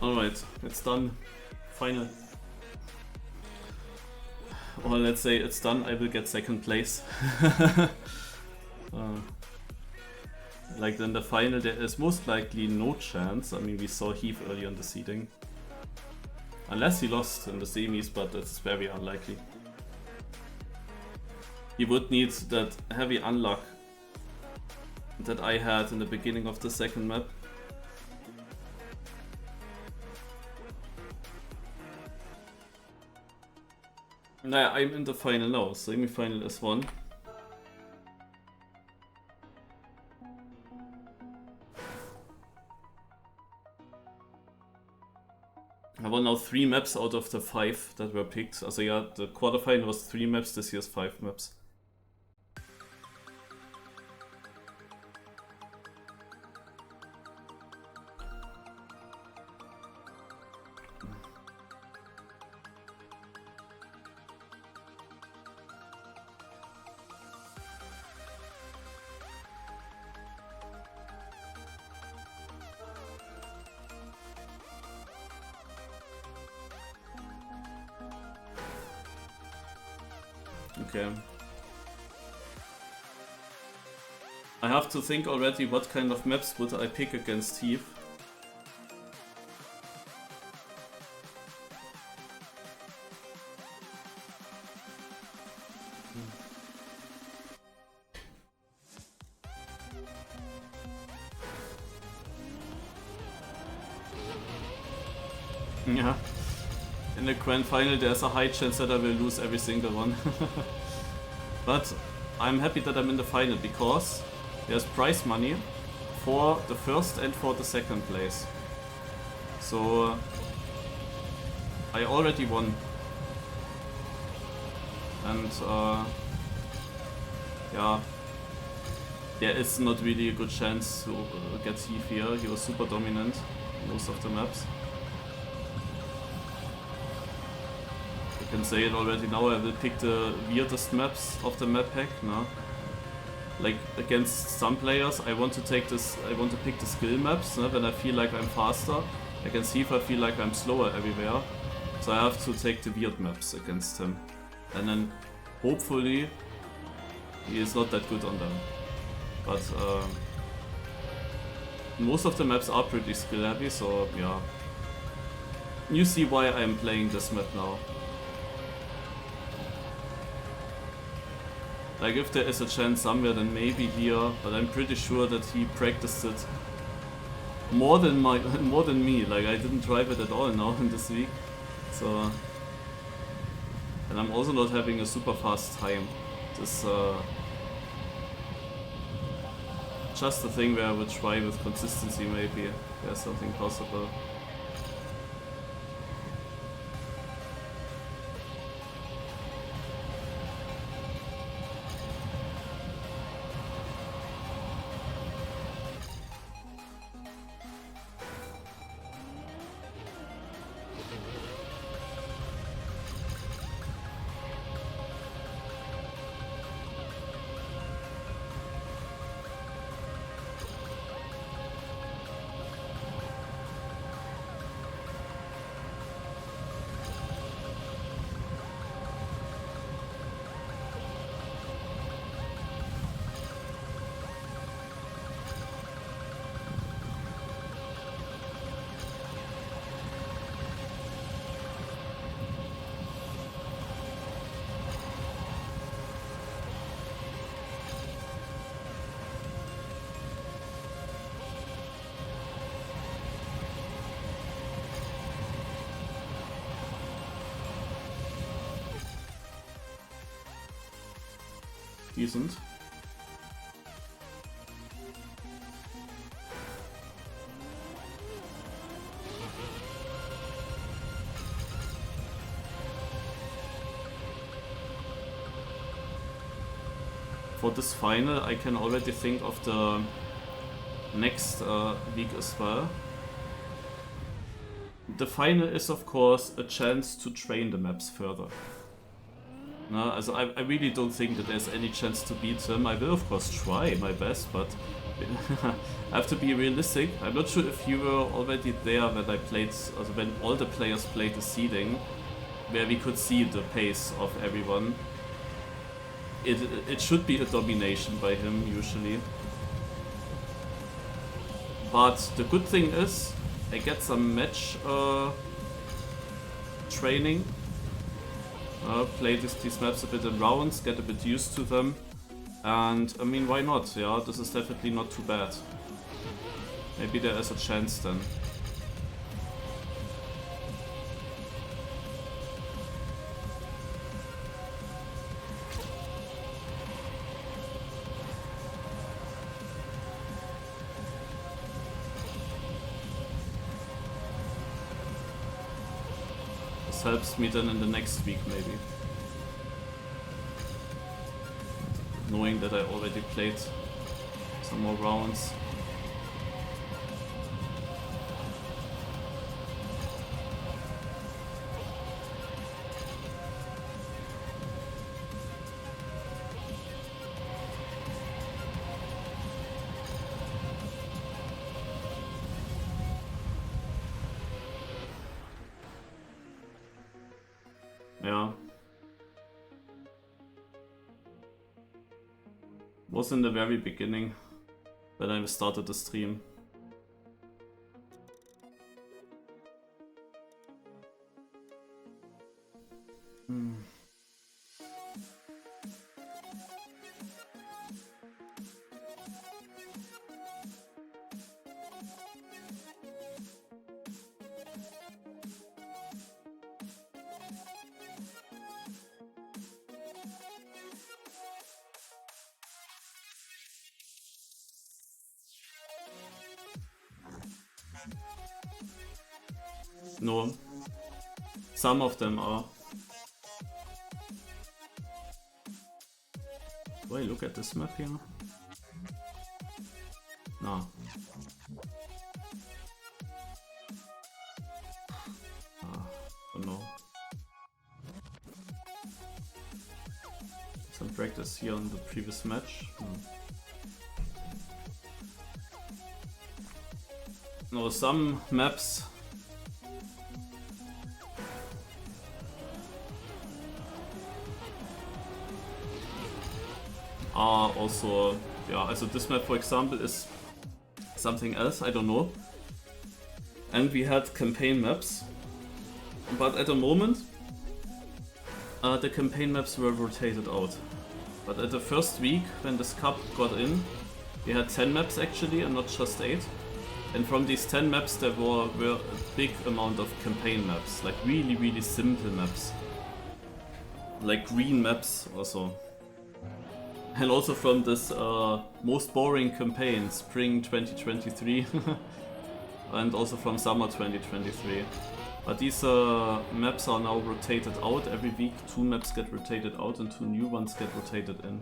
Alright, it's done. Final. Or let's say it's done, I will get second place. Like in the final there is most likely no chance. I mean, we saw Heav early on the seeding. Unless he lost in the semis, but it's very unlikely. He would need that heavy unluck that I had in the beginning of the second map. Naja, I'm in the final now. Semi-final is won. I won now 3 maps out of the 5 that were picked. Also yeah, the quarterfinal was 3 maps, this year's 5 maps. Okay. I have to think already what kind of maps would I pick against Heav. Yeah. In the GrandFinal there's a high chance that I will lose every single one. But I'm happy that I'm in the final because there's prize money for the first and for the second place. So I already won. And yeah, there is not really a good chance to get Heav here. He was super dominant most of the maps. I can say it already now, I will pick the weirdest maps of the map pack, no? Like against some players I want to take this, I want to pick the skill maps, no? When I feel like I'm faster. Against Heav I feel like I'm slower everywhere. So I have to take the weird maps against him. And then hopefully he is not that good on them. But most of the maps are pretty skill heavy, so yeah. You see why I'm playing this map now. Like if there is a chance somewhere, then maybe here, but I'm pretty sure that he practiced it more than me. Like I didn't drive it at all now in this week, so and I'm also not having a super fast time. This just a thing where I would try with consistency. Maybe there's something possible. Decent. For this final, I can already think of the next week as well. The final is of course a chance to train the maps further. Also I really don't think that there's any chance to beat him. I will of course try my best, but I have to be realistic. I'm not sure if you were already there when I played, also when all the players played the seeding, where we could see the pace of everyone. It should be a domination by him usually. But the good thing is I get some match training. Play these maps a bit in rounds, get a bit used to them, and I mean, why not? Yeah, this is definitely not too bad. Maybe there is a chance then. Helps me then in the next week maybe. Knowing that I already played some more rounds. Yeah. Was in the very beginning when I started the stream. No. Some of them are. Do I look at this map here? No. Don't know. Some practice here on the previous match. No, some maps are also, yeah, also this map for example is something else, I don't know. And we had campaign maps, but at the moment the campaign maps were rotated out. But at the first week when this cup got in, we had 10 maps actually and not just 8. And from these 10 maps there were a big amount of campaign maps, like really simple maps. Like green maps also. And also from this most boring campaign, Spring 2023. And also from Summer 2023. But these maps are now rotated out. Every week 2 maps get rotated out and 2 new ones get rotated in.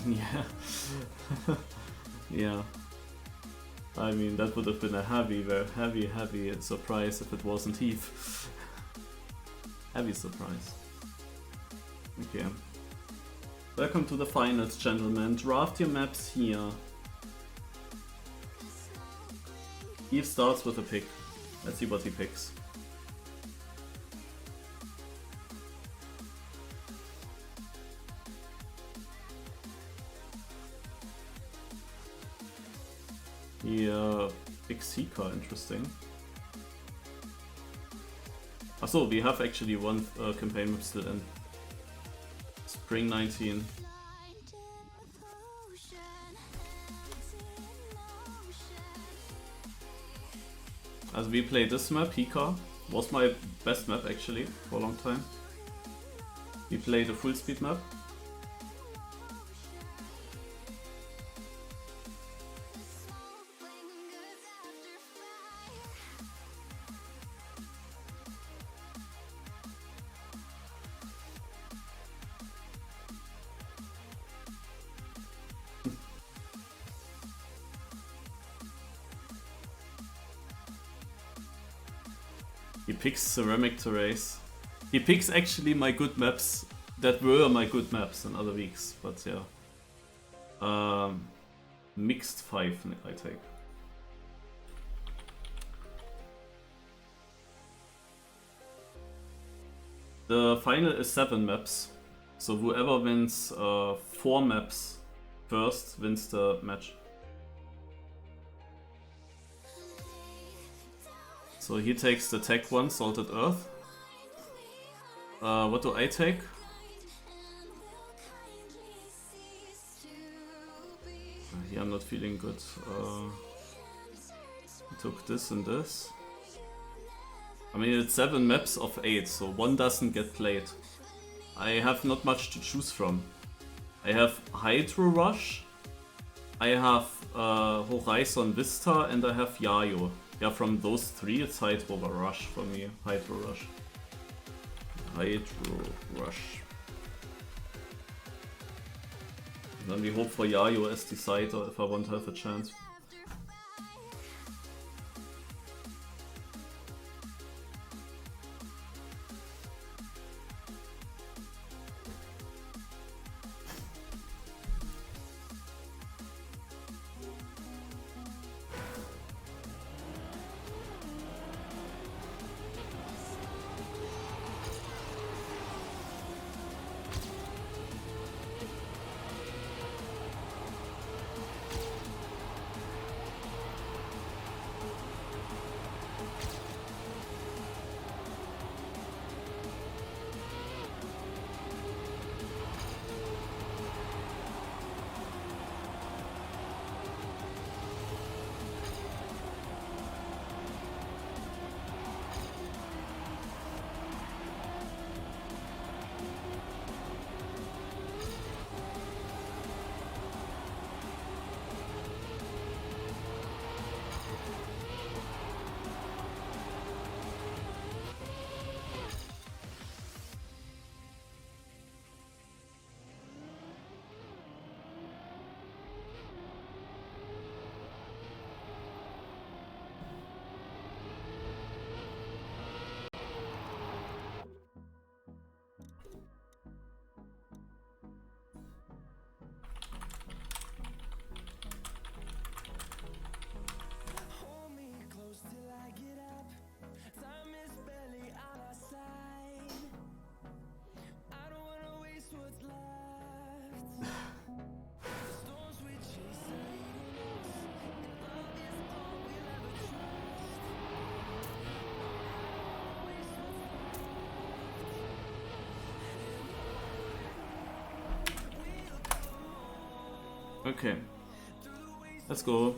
Yeah. Yeah. I mean, that would have been a heavy surprise if it wasn't Heav. Heavy surprise. Okay. Welcome to the finals, gentlemen. Draft your maps here. Heav starts with a pick. Let's see what he picks. Yeah, big Seeker, interesting. So we have actually one campaign map still in. Spring 19. As we played this map, Hika was my best map actually for a long time. We played a full speed map. He picks Ceramic Terrace. He picks actually my good maps that were my good maps in other weeks, but yeah. Mixed 5 I take. The final is 7 maps, so whoever wins 4 maps first wins the match. So he takes the tech one, Salted Earth. What do I take? Here I'm not feeling good. I took this and this. I mean, it's 7 maps of 8, so 1 doesn't get played. I have not much to choose from. I have Hydro Rush, I have Horizon Vista, and I have Yayo. Yeah, from those 3 it's Hydro Rush for me. Hydro Rush. Hydro Rush. And then we hope for Yayo as decider if I want to have a chance. Okay. Let's go.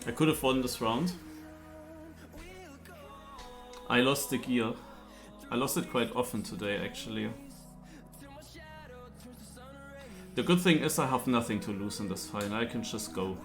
I could have won this round. I lost the gear. I lost it quite often today, actually. The good thing is I have nothing to lose in this fight. I can just go.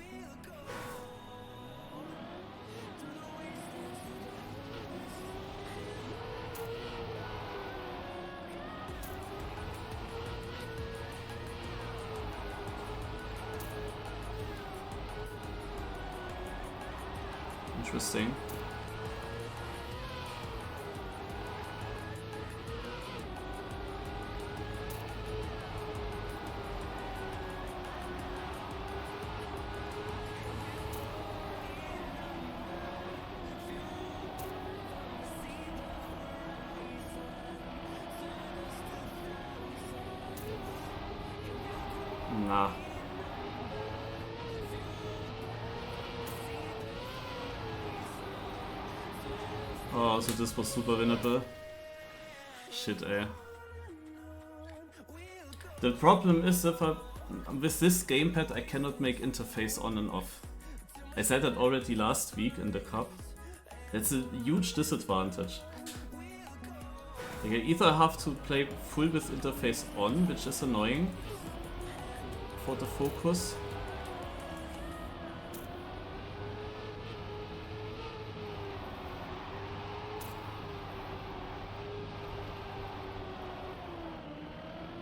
Interesting. Nah. Oh, so this was super winnable. Shit, eh. The problem is if with this gamepad I cannot make interface on and off. I said that already last week in the cup. That's a huge disadvantage. Like I either have to play full with interface on, which is annoying for the focus.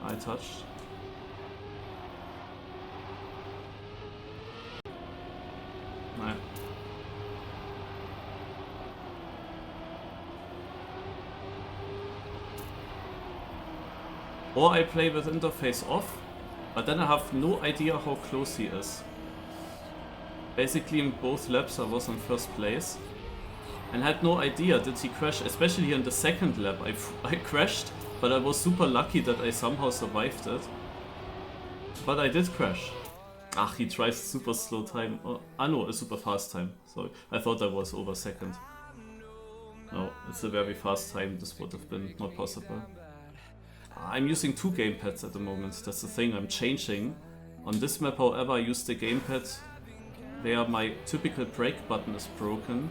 I touched. Nah. Or I play with interface off, but then I have no idea how close he is. Basically in both laps I was in first place and had no idea did he crash, especially in the second lap. I crashed, but I was super lucky that I somehow survived it. But I did crash. Ah, he drives super slow time. Oh, no, a super fast time. Sorry, I thought I was over second. No, it's a very fast time. This would have been not possible. I'm using two gamepads at the moment. That's the thing I'm changing. On this map, however, I use the gamepad where my typical brake button is broken.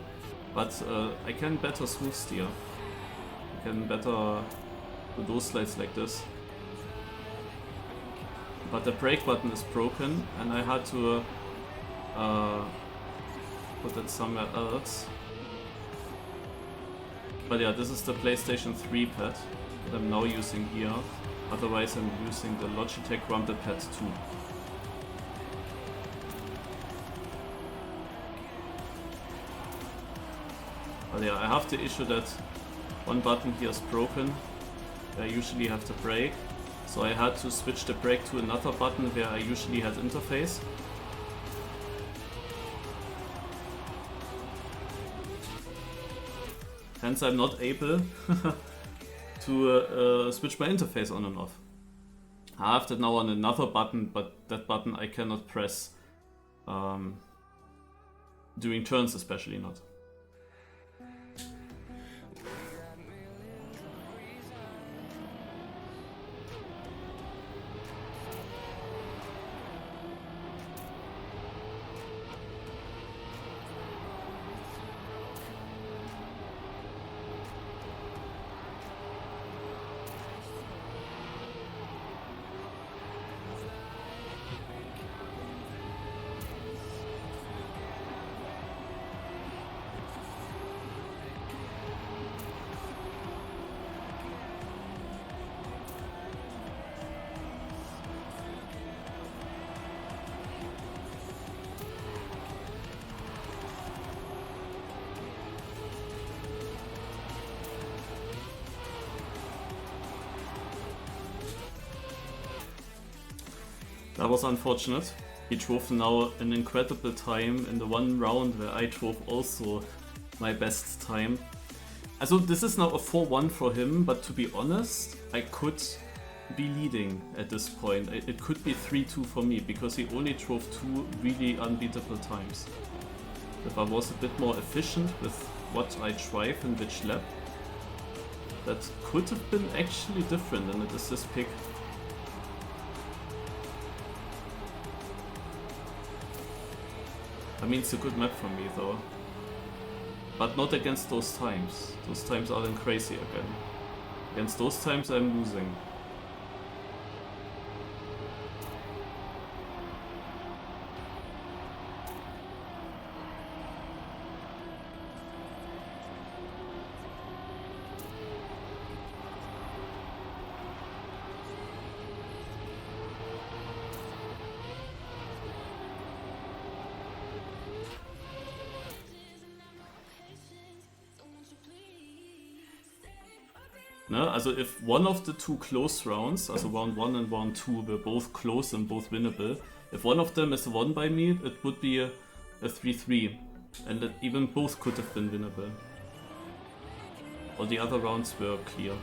But I can better smooth steer. I can better do those slides like this. But the brake button is broken and I had to put it somewhere else. But yeah, this is the PlayStation 3 pad that I'm now using here. Otherwise I'm using the Logitech Rumble Pad 2. But yeah, I have the issue that one button here is broken. I usually have the brake. So I had to switch the brake to another button where I usually had interface. Hence I'm not able to switch my interface on and off. I have that now on another button, but that button I cannot press during turns, especially not. That was unfortunate. He drove now an incredible time in the one round where I drove also my best time. Also this is now a 4-1 for him, but to be honest, I could be leading at this point. It could be 3-2 for me, because he only drove 2 really unbeatable times. If I was a bit more efficient with what I drive in which lap, that could have been actually different, and it is this pick. I mean, it's a good map for me though. But not against those times. Those times are then crazy again. Against those times I'm losing. Ne? Also if one of the 2 close rounds, also round 1 and round 2, were both close and both winnable, if one of them is won by me, it would be a 3-3, and that even both could have been winnable. All the other rounds were clear.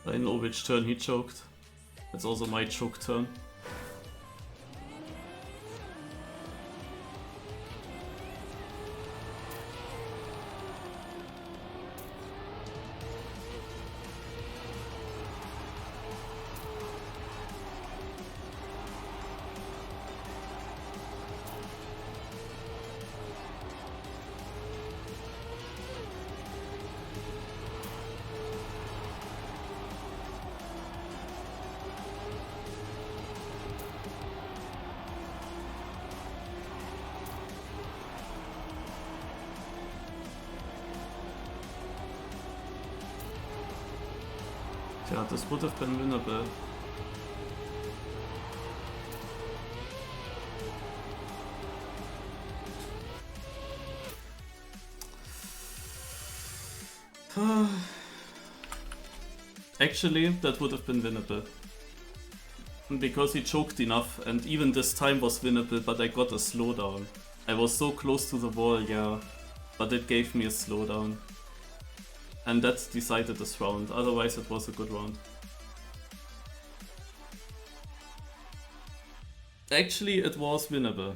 I know which turn he choked. It's also my choke turn. Yeah, this would have been winnable. Actually, that would have been winnable. Because he choked enough, and even this time was winnable, but I got a slowdown. I was so close to the wall, yeah, but it gave me a slowdown. And that decided this round, otherwise it was a good round. Actually, it was winnable.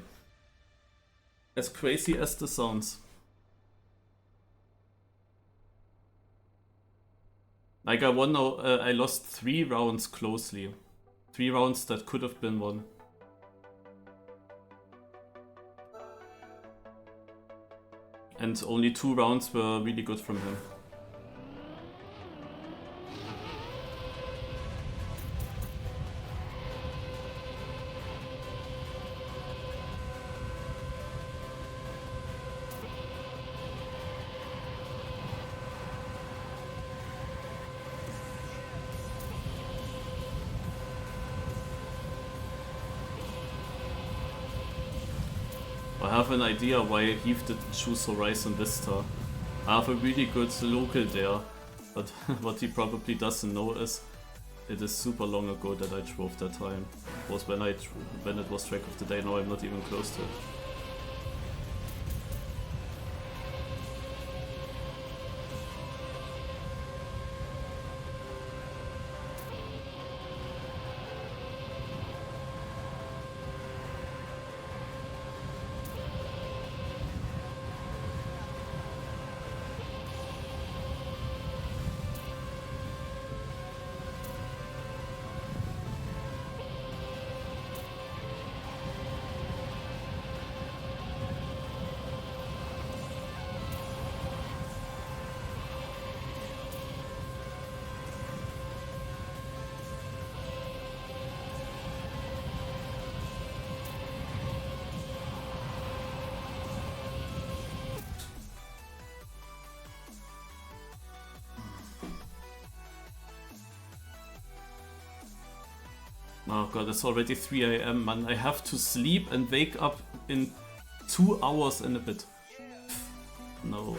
As crazy as this sounds. Like I lost 3 rounds closely. 3 rounds that could have been won. And only 2 rounds were really good from him. I have an idea why Heav didn't choose Horizon Vista. I have a really good local there, but what he probably doesn't know is it is super long ago that I drove that time. It was when it was track of the day. Now I'm not even close to it. Oh god, it's already 3 AM, man. I have to sleep and wake up in 2 hours and a bit. No.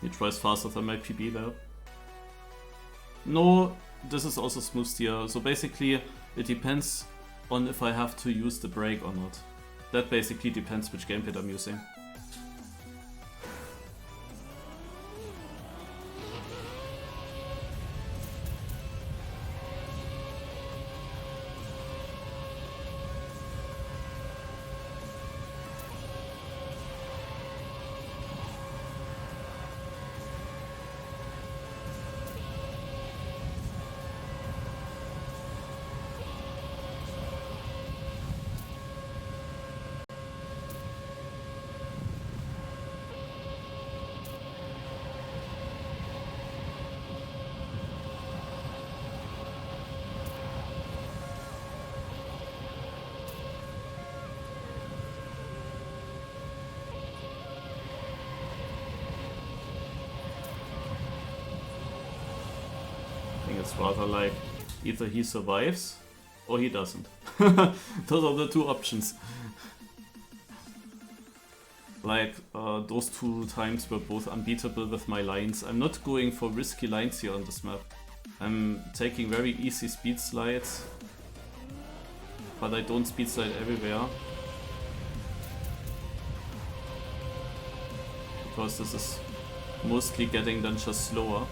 He tries faster than my PB there. No, this is also smooth steer. So basically, it depends on if I have to use the brake or not. That basically depends which gamepad I'm using. It's rather like either he survives or he doesn't. Those are the 2 options. Like those 2 times were both unbeatable with my lines. I'm not going for risky lines here on this map. I'm taking very easy speed slides, but I don't speed slide everywhere. Because this is mostly getting then just slower.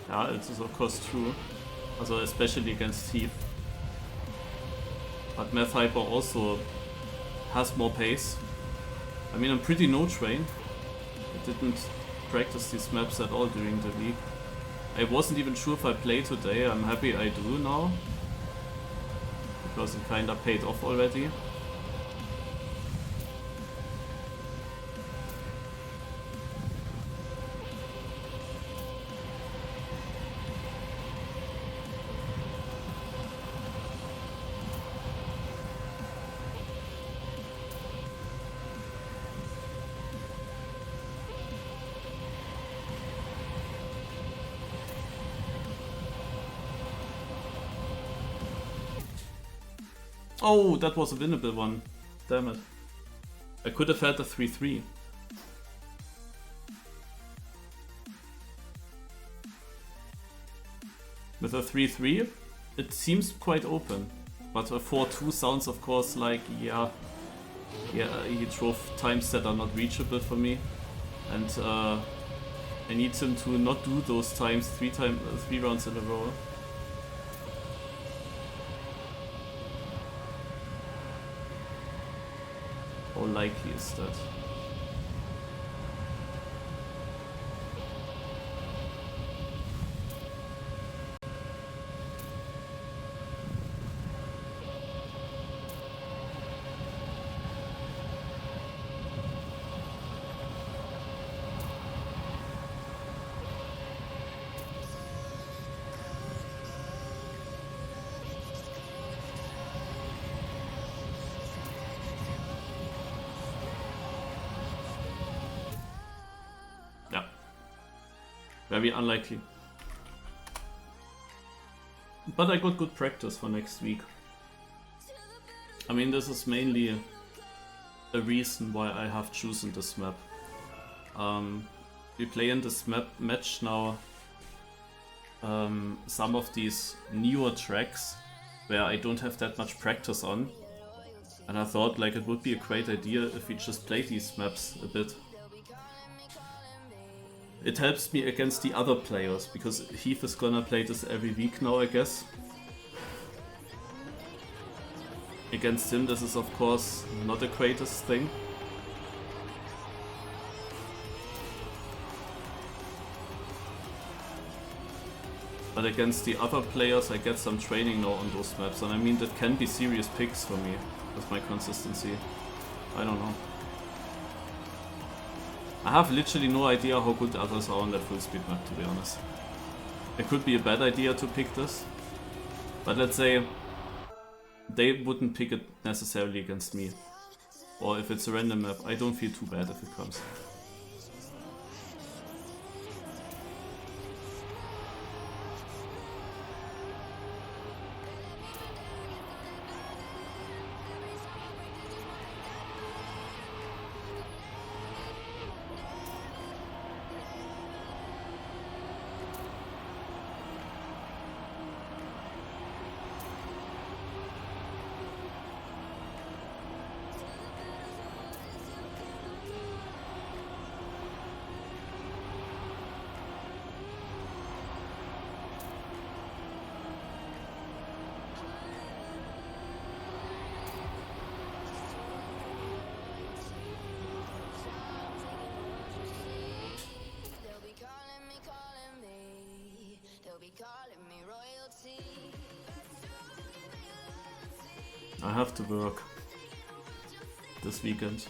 Yeah, it is of course true. Also especially against Heav. But Mathyper also has more pace. I mean, I'm pretty no train. I didn't practice these maps at all during the week. I wasn't even sure if I play today. I'm happy I do now. Because it kinda paid off already. Oh, that was a winnable one. Damn it. I could have had a 3-3. With a 3-3, it seems quite open. But a 4-2 sounds of course like, yeah, he drove times that are not reachable for me. And I need him to not do those times three rounds in a row. How likely is that? Very unlikely. But I got good practice for next week. I mean, this is mainly a reason why I have chosen this map. We play in this match now some of these newer tracks where I don't have that much practice on. And I thought like it would be a great idea if we just play these maps a bit. It helps me against the other players, because Heav is gonna play this every week now, I guess. Against him, this is of course not the greatest thing. But against the other players, I get some training now on those maps, and I mean that can be serious picks for me with my consistency. I don't know. I have literally no idea how good the others are on that full speed map, to be honest. It could be a bad idea to pick this, but let's say they wouldn't pick it necessarily against me. Or if it's a random map, I don't feel too bad if it comes. I have to work this weekend.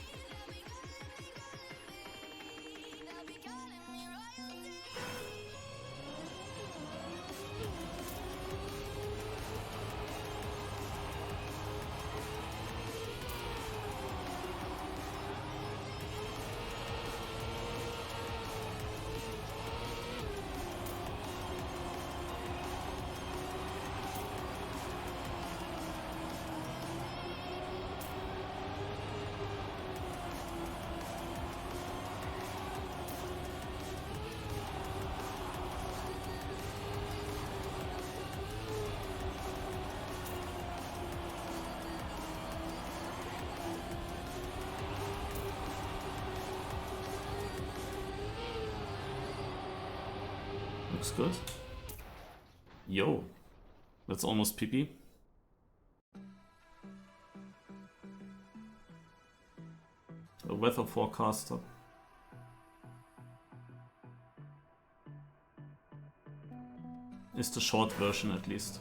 Looks good. Yo, that's almost PP. A weather forecaster. Is the short version at least.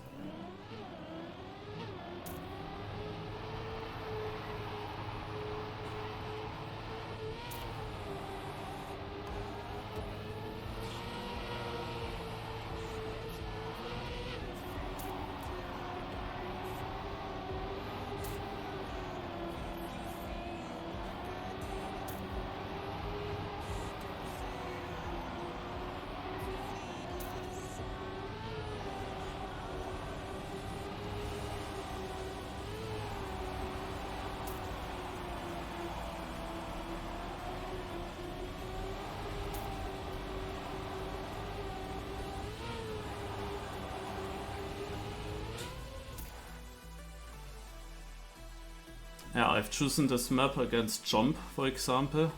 Yeah, I've chosen this map against Chomp, for example,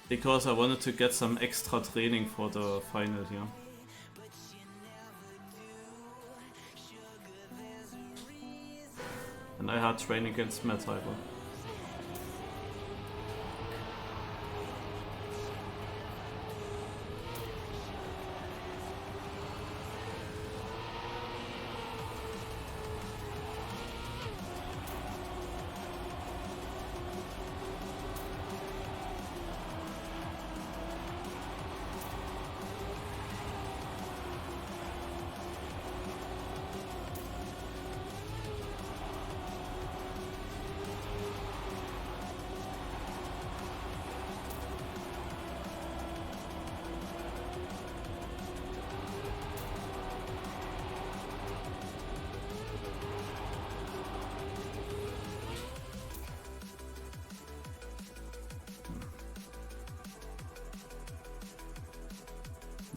because I wanted to get some extra training for the final here. And I had training against Mathyper.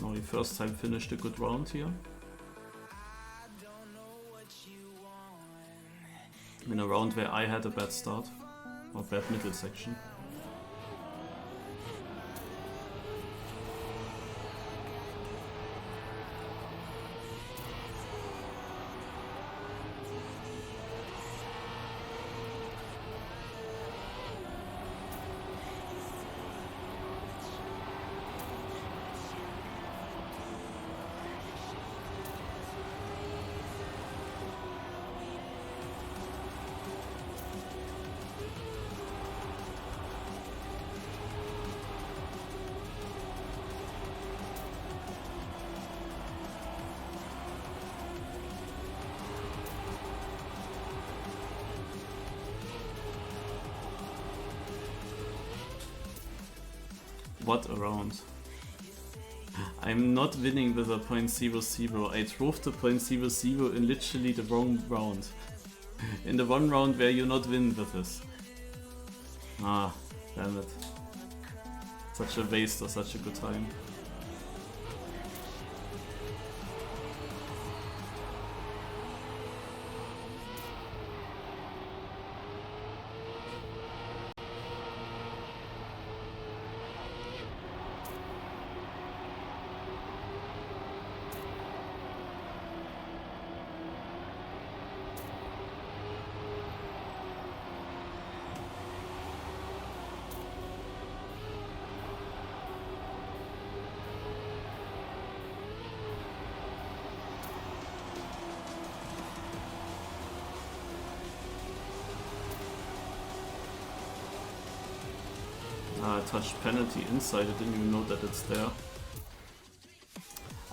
Now we first time finished a good round here. In a round where I had a bad start, or bad middle section. What a round. I'm not winning with a .00. I drove the .00 in literally the wrong round. In the one round where you not win with this. Ah, damn it. Such a waste of such a good time. Touch penalty inside, I didn't even know that it's there.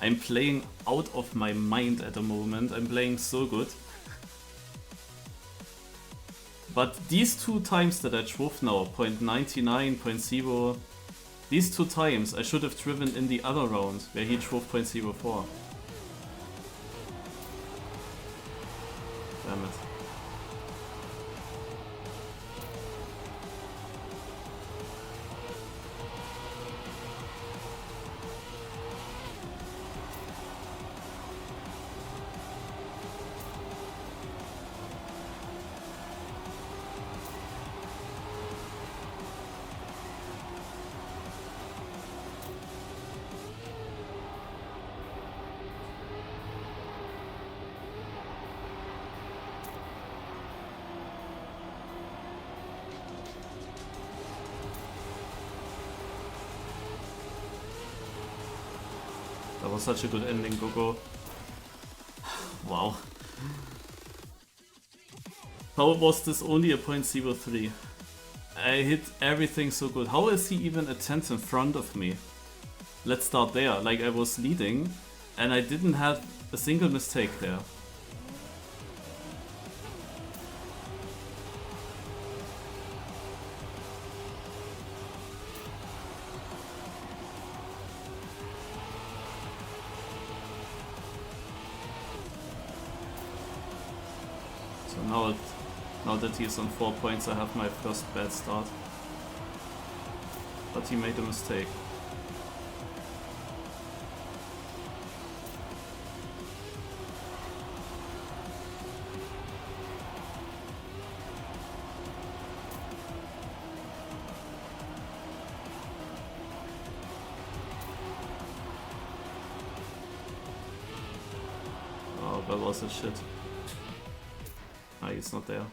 I'm playing out of my mind at the moment, I'm playing so good. But these 2 times that I drove now, 0.99, 0.0, these 2 times I should have driven in the other round, where he drove 0.04. Damn it. That was such a good ending, Gogo. Wow. How was this only a 0.03? I hit everything so good. How is he even a tenth in front of me? Let's start there. Like, I was leading and I didn't have a single mistake there. Now that he's on 4 points, I have my first bad start. But he made a mistake. Oh, that was a shit. Ah, he's not there.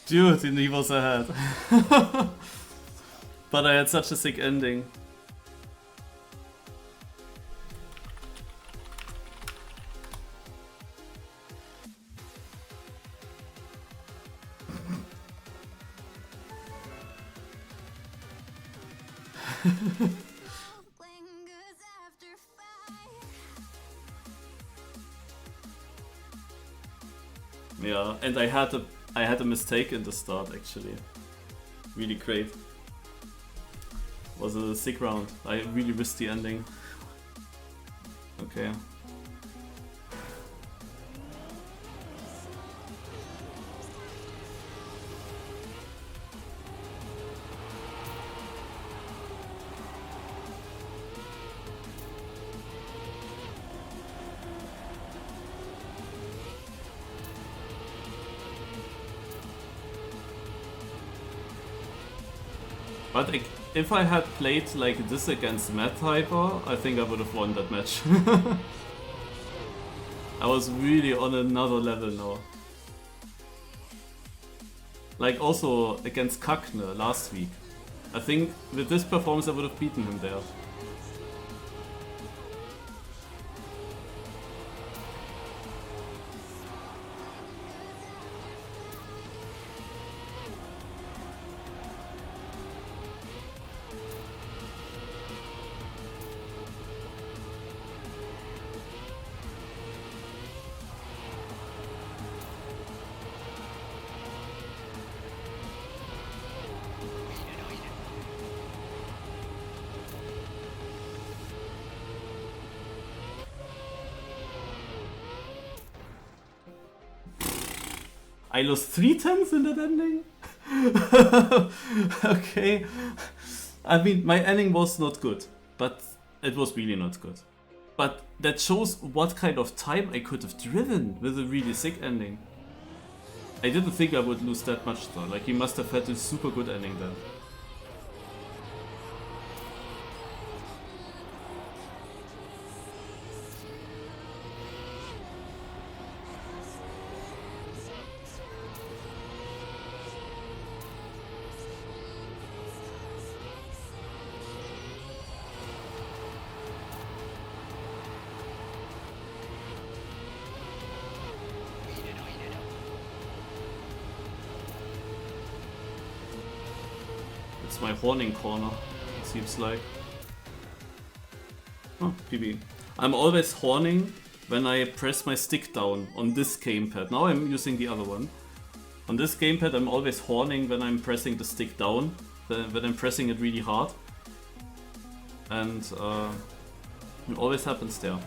Dude, he was ahead. But I had such a sick ending. Yeah, and I had a mistake in the start actually. Really great. Was a sick round. I really missed the ending. Okay. But if I had played like this against Mathyper, I think I would have won that match. I was really on another level now. Like also against Kakne last week. I think with this performance I would have beaten him there. I lost 3/10 in that ending? Okay. I mean, my ending was not good, but it was really not good. But that shows what kind of time I could have driven with a really sick ending. I didn't think I would lose that much though, like he must have had a super good ending then. It's my horning corner, it seems like. Oh, PB. I'm always horning when I press my stick down on this gamepad. Now I'm using the other one. On this gamepad I'm always horning when I'm pressing the stick down, when I'm pressing it really hard. And it always happens there.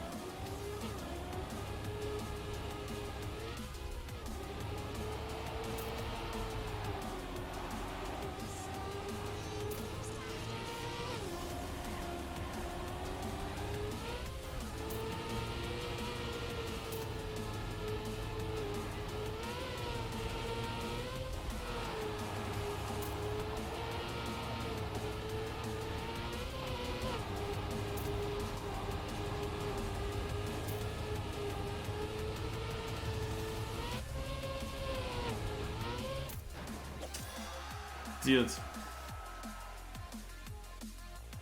Dude,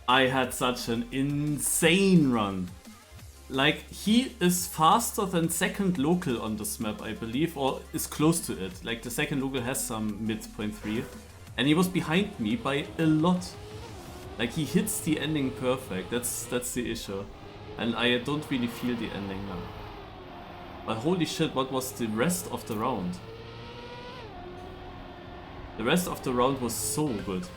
I had such an insane run. Like, he is faster than second local on this map, I believe, or is close to it. Like, the second local has some mid 0.3, and he was behind me by a lot. Like, he hits the ending perfect, that's the issue. And I don't really feel the ending now. But holy shit, what was the rest of the round? The rest of the round was so good.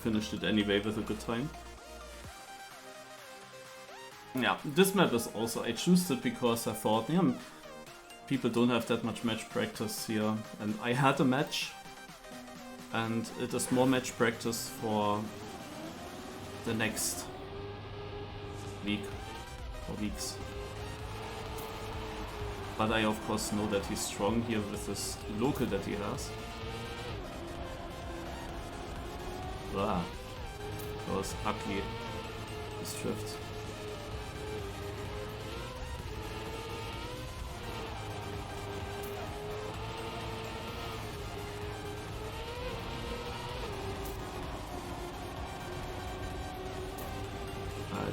Finished it anyway with a good time. Yeah, this map is also, I chose it because I thought, yeah, people don't have that much match practice here, and I had a match, and it is more match practice for the next week or weeks. But I of course know that he's strong here with this local that he has. Wow, that was ugly, this drift.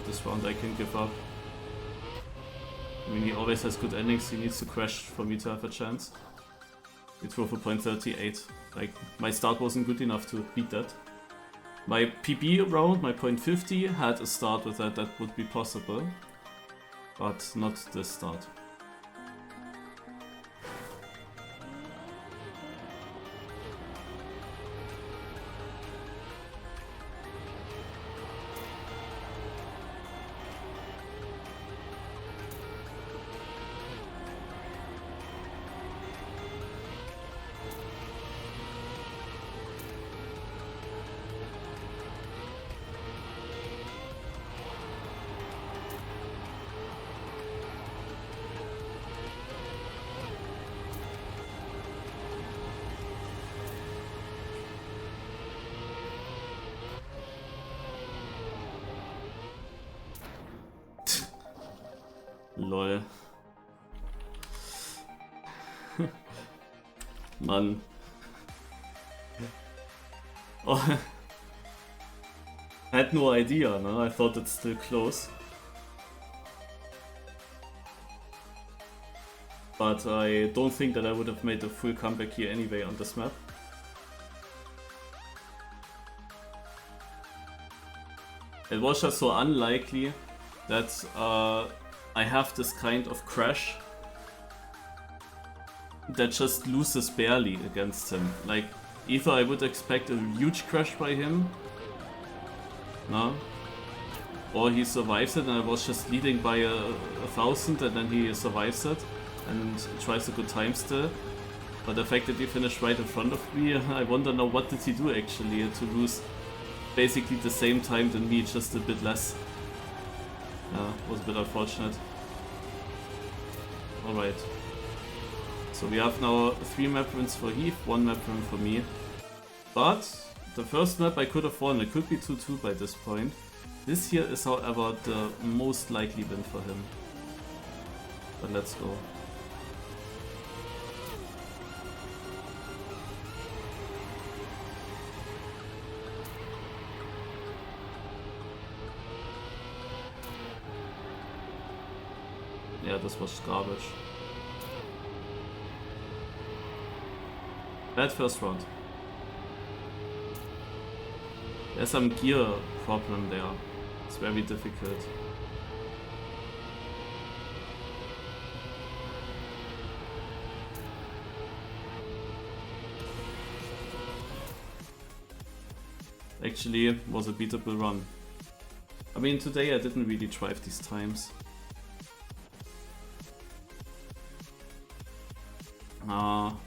This round I can give up. I mean, he always has good endings, he needs to crash for me to have a chance. We drove a 0.38, like, my start wasn't good enough to beat that. My PB round, my 0.50, had a start with that would be possible, but not this start. Lol. Mann. Oh. I had no idea, no? I thought it's still close. But I don't think that I would have made a full comeback here anyway on this map. It was just so unlikely that I have this kind of crash that just loses barely against him. Like, either I would expect a huge crash by him, no? Or he survives it and I was just leading by a 1000 and then he survives it and tries a good time still. But the fact that he finished right in front of me, I wonder now what did he do actually to lose basically the same time than me, just a bit less. Yeah, was a bit unfortunate. Alright. So we have now 3 map wins for Heav, 1 map win for me. But the first map I could have won, it could be 2-2 by this point. This here is however the most likely win for him. But let's go. Yeah, this was garbage. Bad first round. There's some gear problem there. It's very difficult. Actually, it was a beatable run. I mean, today I didn't really drive these times.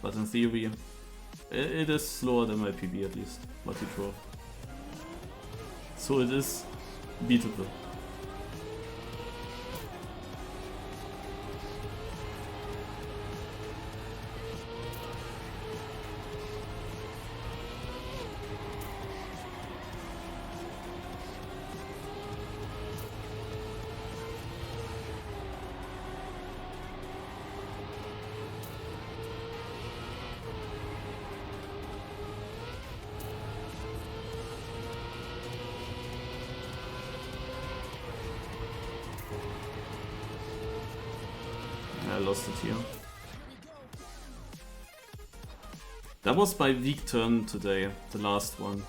But in theory, it is slower than my PB at least, what he drove. So it is beatable. I lost it here. That was my weak turn today, the last one.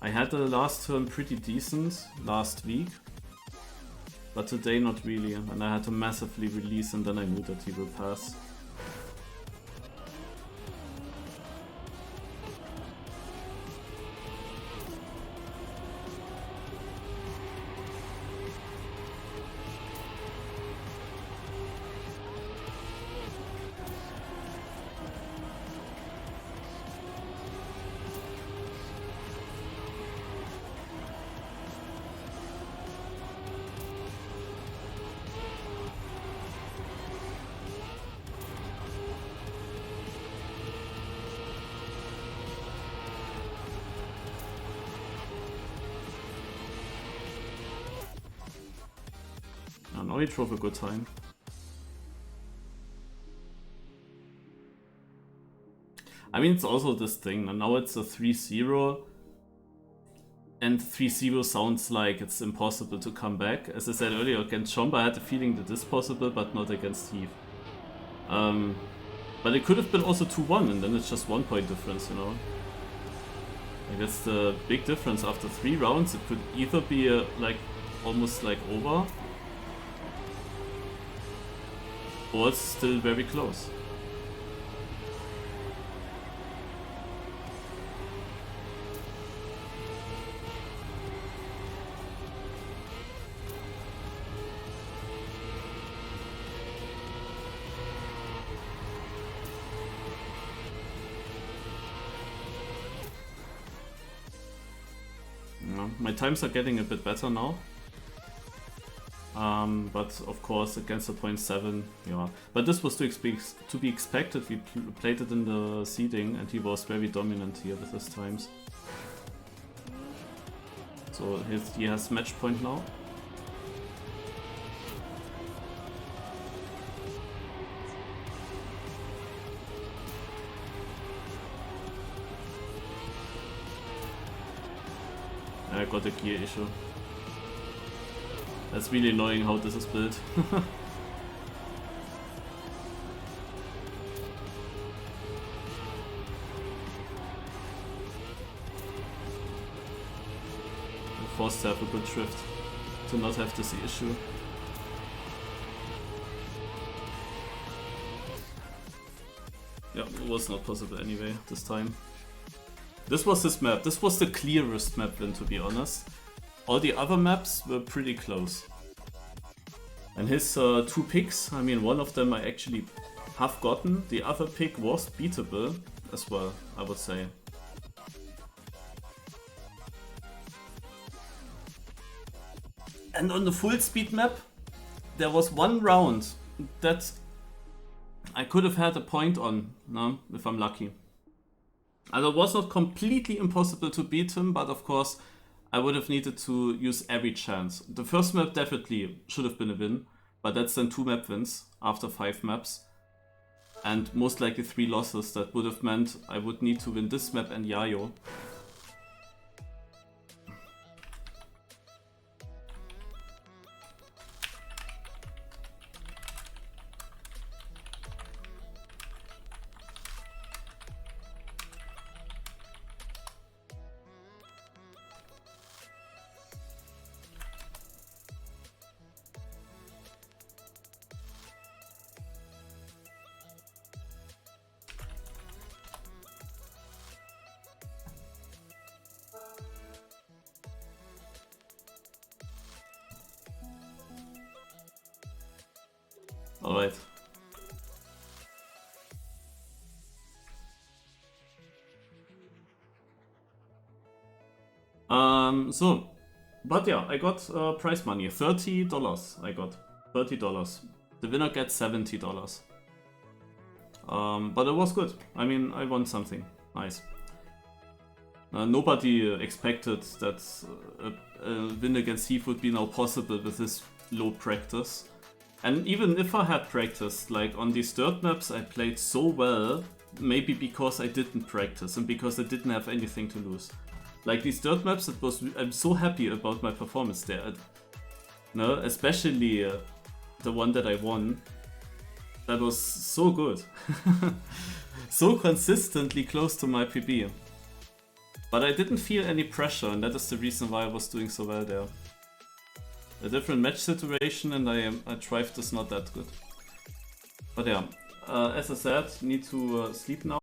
I had the last turn pretty decent last week, but today not really, and I had to massively release and then I knew that he will pass. Now he drove a good time. I mean, it's also this thing, and now it's a 3-0. And 3-0 sounds like it's impossible to come back. As I said earlier, against Chomp I had the feeling that it is possible, but not against Heav. But it could have been also 2-1, and then it's just 1 point difference, you know. Like, that's the big difference. After 3 rounds, it could either be like almost like over, or it's still very close. Yeah, my times are getting a bit better now. But of course against the 0.7, yeah. But this was to be expected. We played it in the seeding and he was very dominant here with his times. So he has match point now. I got a gear issue. That's really annoying how this is built. The forced to have a good drift to not have this issue. Yeah, it was not possible anyway this time. This was his map. This was the clearest map win, to be honest. All the other maps were pretty close. And his 2 picks, I mean, one of them I actually have gotten. The other pick was beatable as well, I would say. And on the full speed map, there was one round that I could have had a point on, no, if I'm lucky. And it was not completely impossible to beat him, but of course I would have needed to use every chance. The first map definitely should have been a win, but that's then 2 map wins after 5 maps. And most likely 3 losses. That would have meant I would need to win this map and Yayo. Alright. But yeah, I got prize money, $30 I got, $30. The winner gets $70. But it was good. I mean, I won something, nice. Nobody expected that a win against Heav would be now possible with this low practice. And even if I had practiced, like on these dirt maps I played so well, maybe because I didn't practice and because I didn't have anything to lose. Like these dirt maps, I'm so happy about my performance there. No, especially the one that I won. That was so good. So consistently close to my PB. But I didn't feel any pressure, and that is the reason why I was doing so well there. A different match situation, and I Thrive is not that good. But yeah, as I said, need to sleep now.